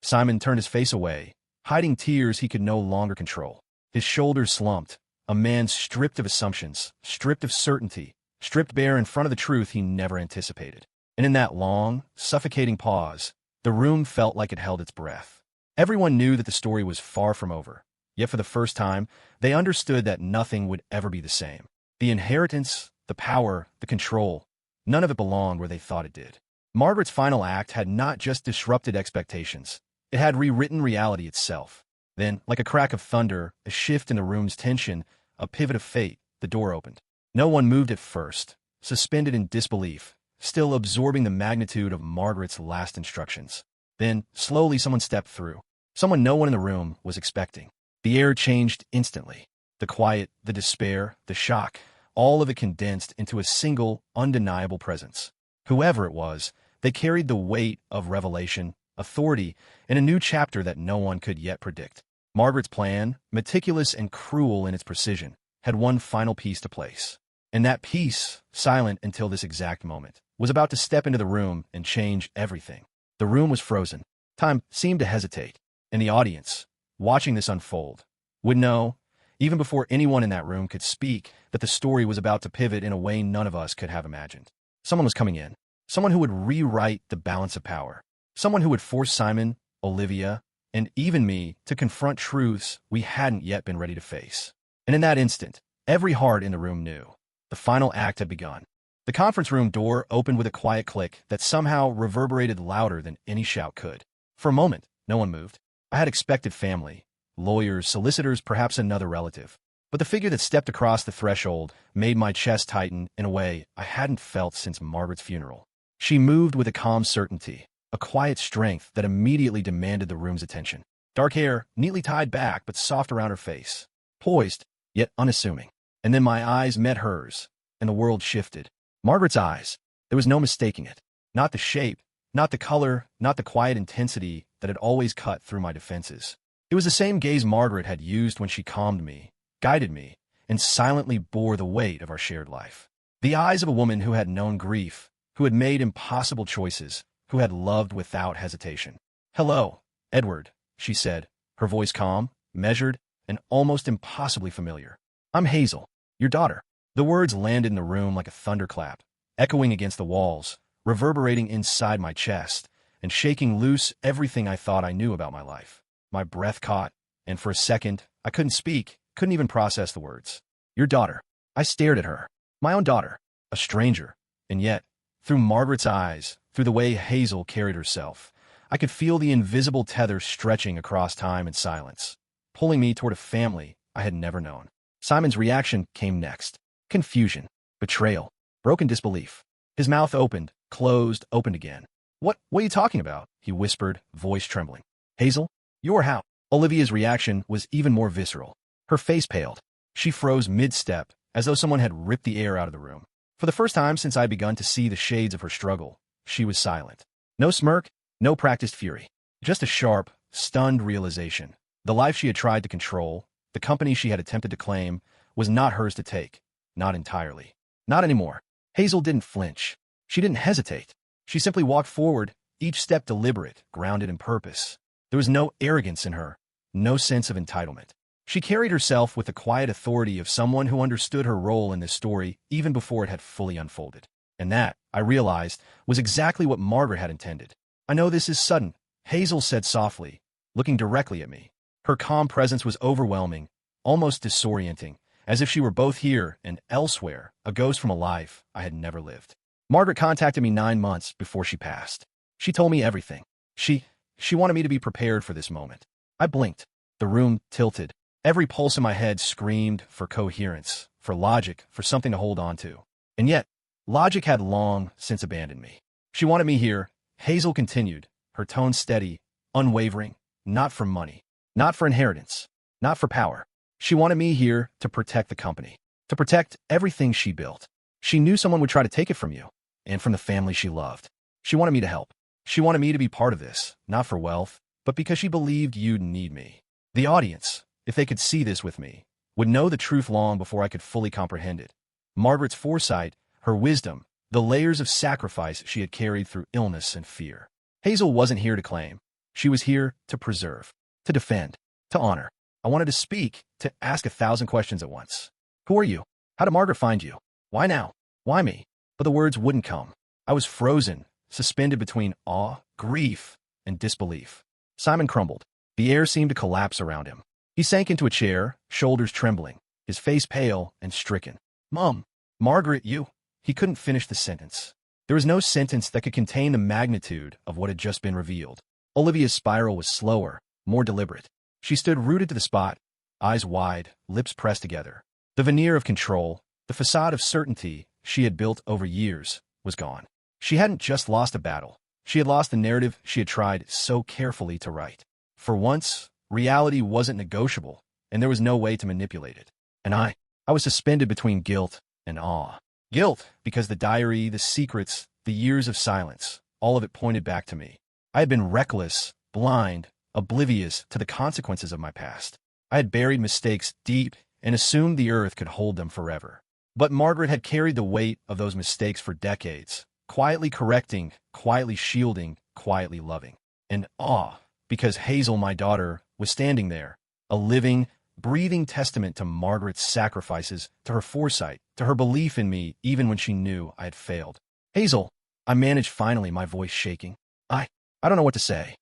Simon turned his face away, hiding tears he could no longer control. His shoulders slumped, a man stripped of assumptions, stripped of certainty, stripped bare in front of the truth he never anticipated. And in that long, suffocating pause, the room felt like it held its breath. Everyone knew that the story was far from over, yet for the first time, they understood that nothing would ever be the same. The inheritance, the power, the control, none of it belonged where they thought it did. Margaret's final act had not just disrupted expectations, it had rewritten reality itself. Then, like a crack of thunder, a shift in the room's tension, a pivot of fate, the door opened. No one moved at first, suspended in disbelief, still absorbing the magnitude of Margaret's last instructions. Then, slowly someone stepped through. Someone no one in the room was expecting. The air changed instantly. The quiet, the despair, the shock, all of it condensed into a single, undeniable presence. Whoever it was, they carried the weight of revelation, authority, and a new chapter that no one could yet predict. Margaret's plan, meticulous and cruel in its precision, had one final piece to place. And that piece, silent until this exact moment, was about to step into the room and change everything. The room was frozen. Time seemed to hesitate. And the audience, watching this unfold, would know, even before anyone in that room could speak, that the story was about to pivot in a way none of us could have imagined. Someone was coming in. Someone who would rewrite the balance of power. Someone who would force Simon, Olivia, and even me to confront truths we hadn't yet been ready to face. And in that instant, every heart in the room knew. The final act had begun. The conference room door opened with a quiet click that somehow reverberated louder than any shout could. For a moment, no one moved. I had expected family, lawyers, solicitors, perhaps another relative. But the figure that stepped across the threshold made my chest tighten in a way I hadn't felt since Margaret's funeral. She moved with a calm certainty, a quiet strength that immediately demanded the room's attention. Dark hair, neatly tied back but soft around her face. Poised, yet unassuming. And then my eyes met hers, and the world shifted. Margaret's eyes. There was no mistaking it. Not the shape, not the color, not the quiet intensity that had always cut through my defenses. It was the same gaze Margaret had used when she calmed me, guided me, and silently bore the weight of our shared life. The eyes of a woman who had known grief, who had made impossible choices, who had loved without hesitation. "Hello, Edward," she said, her voice calm, measured, and almost impossibly familiar. "I'm Hazel, your daughter." The words landed in the room like a thunderclap, echoing against the walls, reverberating inside my chest, and shaking loose everything I thought I knew about my life. My breath caught, and for a second, I couldn't speak, couldn't even process the words. "Your daughter." I stared at her. My own daughter. A stranger. And yet, through Margaret's eyes, through the way Hazel carried herself, I could feel the invisible tether stretching across time and silence, pulling me toward a family I had never known. Simon's reaction came next. Confusion. Betrayal. Broken disbelief. His mouth opened, closed, opened again. What are you talking about?" he whispered, voice trembling. "Hazel? You're how?" Olivia's reaction was even more visceral. Her face paled. She froze mid-step, as though someone had ripped the air out of the room. For the first time since I'd begun to see the shades of her struggle, she was silent. No smirk, no practiced fury. Just a sharp, stunned realization. The life she had tried to control, the company she had attempted to claim, was not hers to take. Not entirely. Not anymore. Hazel didn't flinch. She didn't hesitate. She simply walked forward, each step deliberate, grounded in purpose. There was no arrogance in her, no sense of entitlement. She carried herself with the quiet authority of someone who understood her role in this story even before it had fully unfolded. And that, I realized, was exactly what Margaret had intended. "I know this is sudden," Hazel said softly, looking directly at me. Her calm presence was overwhelming, almost disorienting, as if she were both here and elsewhere, a ghost from a life I had never lived. "Margaret contacted me 9 months before she passed. She told me everything. She wanted me to be prepared for this moment." I blinked. The room tilted. Every pulse in my head screamed for coherence, for logic, for something to hold on to. And yet, logic had long since abandoned me. "She wanted me here," Hazel continued, her tone steady, unwavering, "not for money, not for inheritance, not for power. She wanted me here to protect the company, to protect everything she built. She knew someone would try to take it from you, and from the family she loved. She wanted me to help. She wanted me to be part of this, not for wealth, but because she believed you'd need me." The audience, if they could see this with me, would know the truth long before I could fully comprehend it. Margaret's foresight, her wisdom, the layers of sacrifice she had carried through illness and fear. Hazel wasn't here to claim. She was here to preserve, to defend, to honor. I wanted to speak, to ask 1,000 questions at once. "Who are you? How did Margaret find you? Why now? Why me?" But the words wouldn't come. I was frozen, suspended between awe, grief, and disbelief. Simon crumbled. The air seemed to collapse around him. He sank into a chair, shoulders trembling, his face pale and stricken. "Mom, Margaret, you..." He couldn't finish the sentence. There was no sentence that could contain the magnitude of what had just been revealed. Olivia's spiral was slower, more deliberate. She stood rooted to the spot, eyes wide, lips pressed together. The veneer of control, the facade of certainty she had built over years, was gone. She hadn't just lost a battle. She had lost the narrative she had tried so carefully to write. For once, reality wasn't negotiable, and there was no way to manipulate it. And I was suspended between guilt and awe. Guilt, because the diary, the secrets, the years of silence, all of it pointed back to me. I had been reckless, blind, oblivious to the consequences of my past. I had buried mistakes deep and assumed the earth could hold them forever. But Margaret had carried the weight of those mistakes for decades, quietly correcting, quietly shielding, quietly loving. And awe, because Hazel, my daughter, was standing there, a living, breathing testament to Margaret's sacrifices, to her foresight, to her belief in me even when she knew I had failed. Hazel, I managed finally, my voice shaking. I don't know what to say.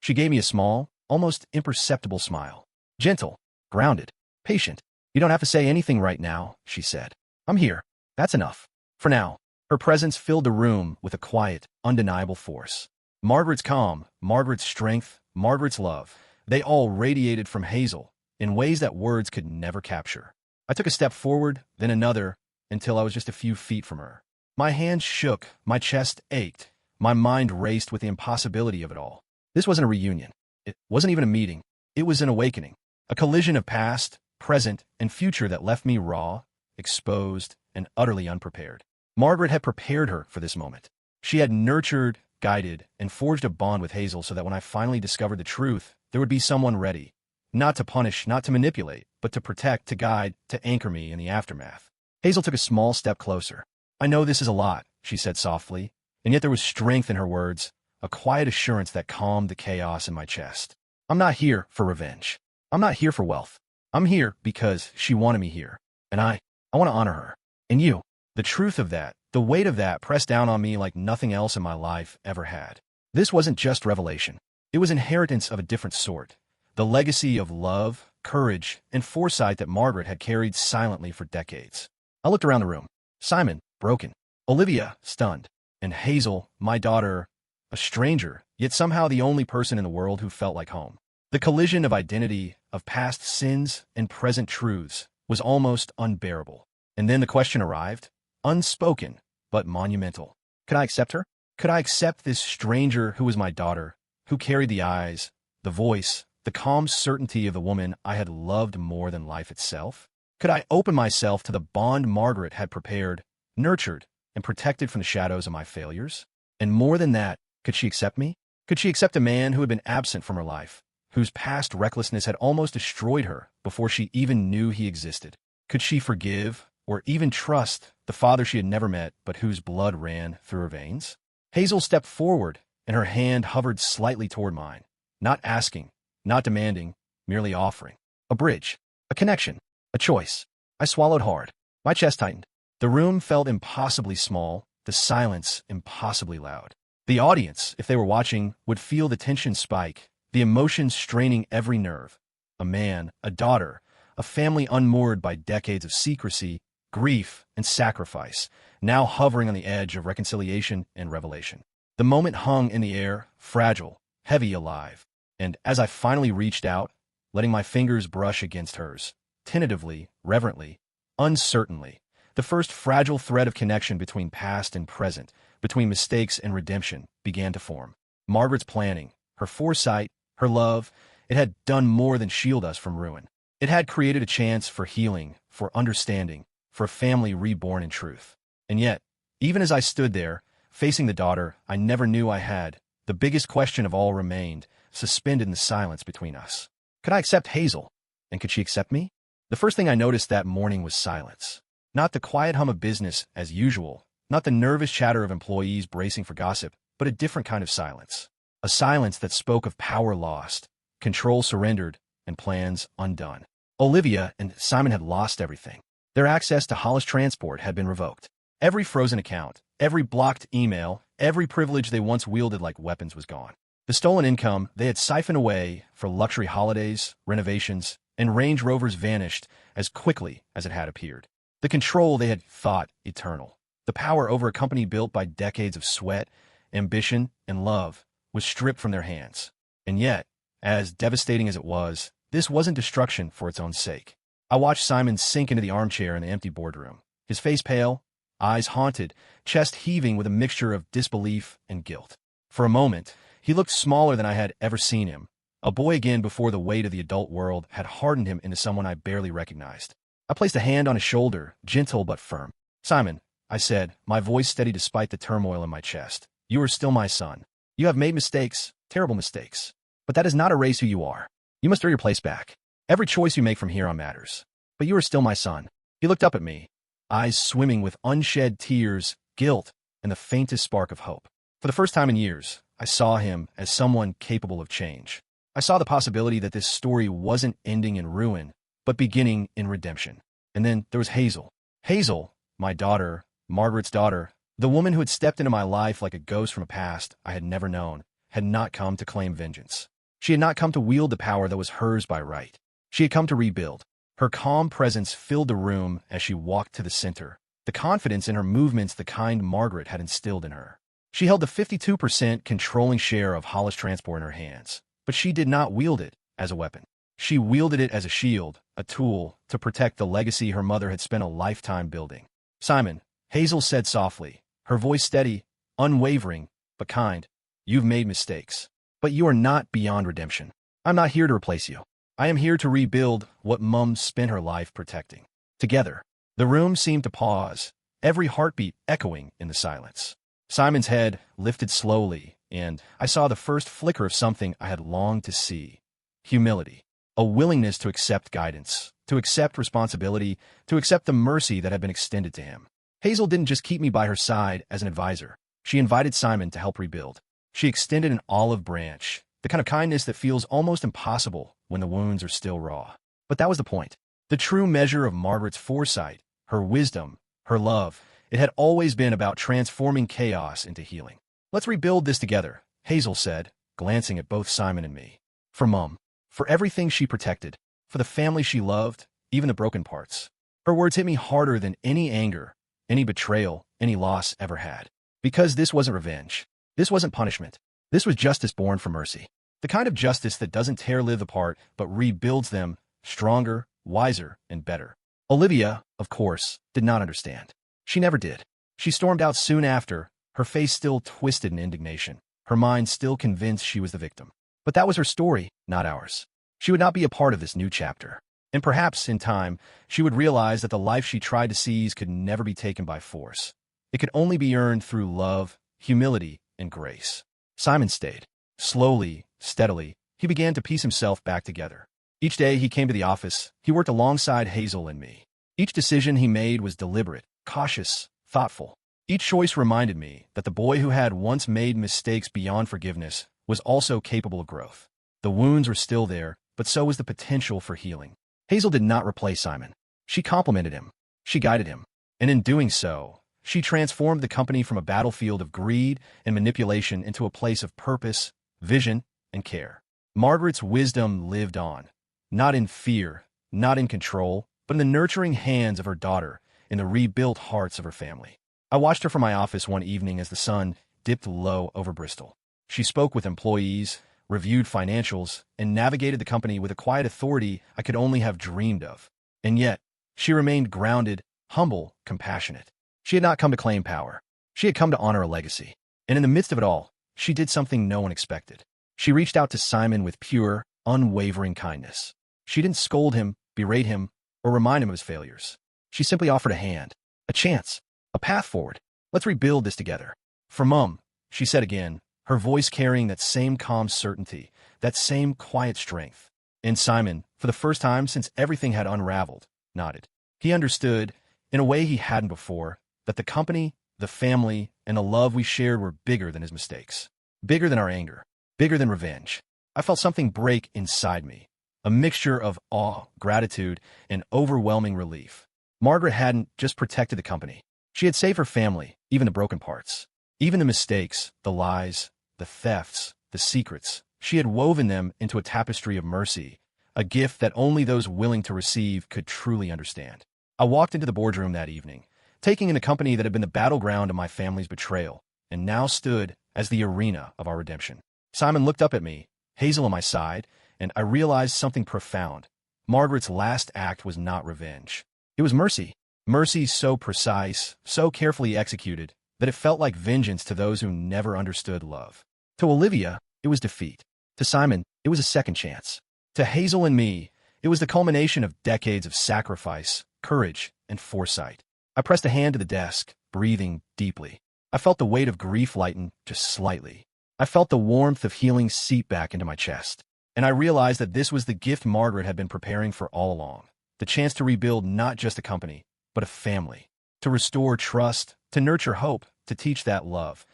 She gave me a small, almost imperceptible smile. Gentle, grounded, patient. You don't have to say anything right now, she said. I'm here. That's enough. For now. Her presence filled the room with a quiet, undeniable force. Margaret's calm, Margaret's strength, Margaret's love, they all radiated from Hazel in ways that words could never capture. I took a step forward, then another, until I was just a few feet from her. My hands shook, my chest ached, my mind raced with the impossibility of it all. This wasn't a reunion. It wasn't even a meeting. It was an awakening, a collision of past, present, and future that left me raw, exposed, and utterly unprepared. Margaret had prepared her for this moment. She had nurtured, guided, and forged a bond with Hazel so that when I finally discovered the truth, there would be someone ready, not to punish, not to manipulate, but to protect, to guide, to anchor me in the aftermath. Hazel took a small step closer. I know this is a lot, she said softly, and yet there was strength in her words, a quiet assurance that calmed the chaos in my chest. I'm not here for revenge. I'm not here for wealth. I'm here because she wanted me here, and I want to honor her. And you. The truth of that, the weight of that pressed down on me like nothing else in my life ever had. This wasn't just revelation. It was inheritance of a different sort. The legacy of love, courage, and foresight that Margaret had carried silently for decades. I looked around the room. Simon, broken. Olivia, stunned. And Hazel, my daughter, a stranger, yet somehow the only person in the world who felt like home. The collision of identity, of past sins, and present truths was almost unbearable. And then the question arrived. Unspoken, but monumental. Could I accept her? Could I accept this stranger who was my daughter, who carried the eyes, the voice, the calm certainty of the woman I had loved more than life itself? Could I open myself to the bond Margaret had prepared, nurtured, and protected from the shadows of my failures? And more than that, could she accept me? Could she accept a man who had been absent from her life, whose past recklessness had almost destroyed her before she even knew he existed? Could she forgive, or even trust, the father she had never met but whose blood ran through her veins? Hazel stepped forward, and her hand hovered slightly toward mine, not asking, not demanding, merely offering. A bridge, a connection, a choice. I swallowed hard. My chest tightened. The room felt impossibly small, the silence impossibly loud. The audience, if they were watching, would feel the tension spike, the emotion straining every nerve. A man, a daughter, a family unmoored by decades of secrecy, grief, and sacrifice, now hovering on the edge of reconciliation and revelation. The moment hung in the air, fragile, heavy, alive. And as I finally reached out, letting my fingers brush against hers, tentatively, reverently, uncertainly, the first fragile thread of connection between past and present, between mistakes and redemption, began to form. Margaret's planning, her foresight, her love, it had done more than shield us from ruin. It had created a chance for healing, for understanding, for a family reborn in truth. And yet, even as I stood there, facing the daughter I never knew I had, the biggest question of all remained, suspended in the silence between us. Could I accept Hazel? And could she accept me? The first thing I noticed that morning was silence. Not the quiet hum of business as usual, not the nervous chatter of employees bracing for gossip, but a different kind of silence. A silence that spoke of power lost, control surrendered, and plans undone. Olivia and Simon had lost everything. Their access to Hollis transport had been revoked. Every frozen account, every blocked email, every privilege they once wielded like weapons was gone. The stolen income they had siphoned away for luxury holidays, renovations, and Range Rovers vanished as quickly as it had appeared. The control they had thought eternal The power over a company built by decades of sweat, ambition, and love was stripped from their hands. And yet, as devastating as it was, this wasn't destruction for its own sake. I watched Simon sink into the armchair in the empty boardroom, his face pale, eyes haunted, chest heaving with a mixture of disbelief and guilt. For a moment, he looked smaller than I had ever seen him, a boy again before the weight of the adult world had hardened him into someone I barely recognized. I placed a hand on his shoulder, gentle but firm. "Simon," I said, my voice steady despite the turmoil in my chest, "you are still my son. You have made mistakes, terrible mistakes. But that does not erase who you are. You must earn your place back. Every choice you make from here on matters. But you are still my son." He looked up at me, eyes swimming with unshed tears, guilt, and the faintest spark of hope. For the first time in years, I saw him as someone capable of change. I saw the possibility that this story wasn't ending in ruin, but beginning in redemption. And then there was Hazel. Hazel, my daughter, Margaret's daughter, the woman who had stepped into my life like a ghost from a past I had never known, had not come to claim vengeance. She had not come to wield the power that was hers by right. She had come to rebuild. Her calm presence filled the room as she walked to the center, the confidence in her movements the kind Margaret had instilled in her. She held the 52% controlling share of Hollis Transport in her hands, but she did not wield it as a weapon. She wielded it as a shield, a tool to protect the legacy her mother had spent a lifetime building. "Simon," Hazel said softly, her voice steady, unwavering, but kind, "you've made mistakes. But you are not beyond redemption. I'm not here to replace you. I am here to rebuild what Mum spent her life protecting." Together, the room seemed to pause, every heartbeat echoing in the silence. Simon's head lifted slowly, and I saw the first flicker of something I had longed to see. Humility. A willingness to accept guidance, to accept responsibility, to accept the mercy that had been extended to him. Hazel didn't just keep me by her side as an advisor. She invited Simon to help rebuild. She extended an olive branch, the kind of kindness that feels almost impossible when the wounds are still raw. But that was the point. The true measure of Margaret's foresight, her wisdom, her love. It had always been about transforming chaos into healing. "Let's rebuild this together," Hazel said, glancing at both Simon and me. "For Mum. For everything she protected. For the family she loved, even the broken parts." Her words hit me harder than any anger, any betrayal, any loss ever had. Because this wasn't revenge. This wasn't punishment. This was justice born from mercy. The kind of justice that doesn't tear lives apart, but rebuilds them stronger, wiser, and better. Olivia, of course, did not understand. She never did. She stormed out soon after, her face still twisted in indignation, her mind still convinced she was the victim. But that was her story, not ours. She would not be a part of this new chapter. And perhaps, in time, she would realize that the life she tried to seize could never be taken by force. It could only be earned through love, humility, and grace. Simon stayed. Slowly, steadily, he began to piece himself back together. Each day he came to the office, he worked alongside Hazel and me. Each decision he made was deliberate, cautious, thoughtful. Each choice reminded me that the boy who had once made mistakes beyond forgiveness was also capable of growth. The wounds were still there, but so was the potential for healing. Hazel did not replace Simon. She complemented him. She guided him. And in doing so, she transformed the company from a battlefield of greed and manipulation into a place of purpose, vision, and care. Margaret's wisdom lived on, not in fear, not in control, but in the nurturing hands of her daughter, in the rebuilt hearts of her family. I watched her from my office one evening as the sun dipped low over Bristol. She spoke with employees, reviewed financials, and navigated the company with a quiet authority I could only have dreamed of. And yet, she remained grounded, humble, compassionate. She had not come to claim power. She had come to honor a legacy. And in the midst of it all, she did something no one expected. She reached out to Simon with pure, unwavering kindness. She didn't scold him, berate him, or remind him of his failures. She simply offered a hand, a chance, a path forward. "Let's rebuild this together." "For Mum," she said again, her voice carrying that same calm certainty, that same quiet strength. And Simon, for the first time since everything had unraveled, nodded. He understood, in a way he hadn't before, that the company, the family, and the love we shared were bigger than his mistakes. Bigger than our anger. Bigger than revenge. I felt something break inside me. A mixture of awe, gratitude, and overwhelming relief. Margaret hadn't just protected the company. She had saved her family, even the broken parts. Even the mistakes, the lies, the thefts, the secrets. She had woven them into a tapestry of mercy, a gift that only those willing to receive could truly understand. I walked into the boardroom that evening, taking in a company that had been the battleground of my family's betrayal, and now stood as the arena of our redemption. Simon looked up at me, Hazel on my side, and I realized something profound. Margaret's last act was not revenge. It was mercy. Mercy so precise, so carefully executed, that it felt like vengeance to those who never understood love. To Olivia, it was defeat. To Simon, it was a second chance. To Hazel and me, it was the culmination of decades of sacrifice, courage, and foresight. I pressed a hand to the desk, breathing deeply. I felt the weight of grief lighten just slightly. I felt the warmth of healing seep back into my chest. And I realized that this was the gift Margaret had been preparing for all along. The chance to rebuild not just a company, but a family. To restore trust, to nurture hope, to teach that love,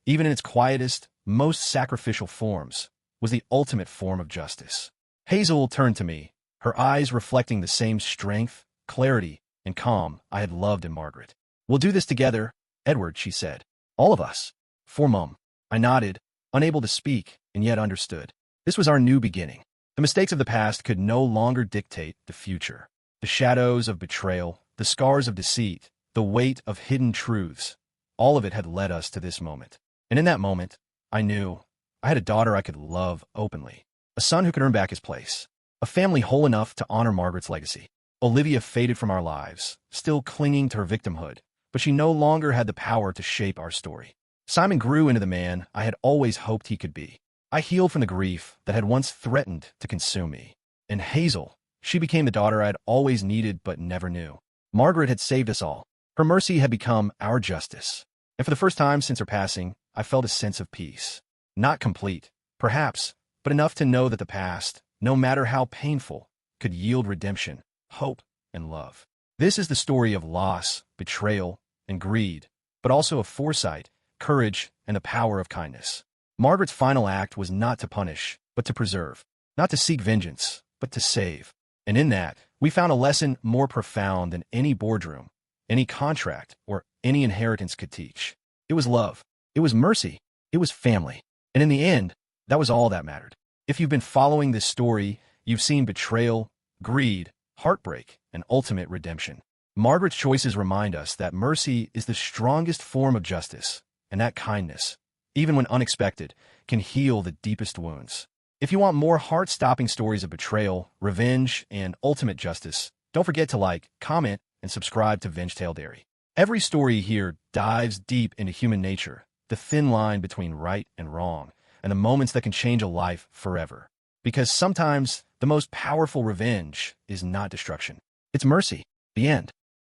even in its quietest, most sacrificial forms, was the ultimate form of justice. Hazel turned to me, her eyes reflecting the same strength, clarity, and calm I had loved in Margaret. "We'll do this together, Edward," she said. "All of us." "For Mum." I nodded, unable to speak, and yet understood. This was our new beginning. The mistakes of the past could no longer dictate the future. The shadows of betrayal, the scars of deceit, the weight of hidden truths, all of it had led us to this moment. And in that moment, I knew I had a daughter I could love openly, a son who could earn back his place, a family whole enough to honor Margaret's legacy. Olivia faded from our lives, still clinging to her victimhood, but she no longer had the power to shape our story. Simon grew into the man I had always hoped he could be. I healed from the grief that had once threatened to consume me. And Hazel, she became the daughter I had always needed but never knew. Margaret had saved us all. Her mercy had become our justice. And for the first time since her passing, I felt a sense of peace. Not complete, perhaps, but enough to know that the past, no matter how painful, could yield redemption, hope, and love. This is the story of loss, betrayal, and greed, but also of foresight, courage, and the power of kindness. Margaret's final act was not to punish, but to preserve. Not to seek vengeance, but to save. And in that, we found a lesson more profound than any boardroom, any contract, or any inheritance could teach. It was love. It was mercy. It was family. And in the end, that was all that mattered. If you've been following this story, you've seen betrayal, greed, heartbreak, and ultimate redemption. Margaret's choices remind us that mercy is the strongest form of justice, and that kindness, even when unexpected, can heal the deepest wounds. If you want more heart-stopping stories of betrayal, revenge, and ultimate justice, don't forget to like, comment, and subscribe to VengeTaleDiary. Every story here dives deep into human nature, the thin line between right and wrong, and the moments that can change a life forever. Because sometimes the most powerful revenge is not destruction. It's mercy. The end.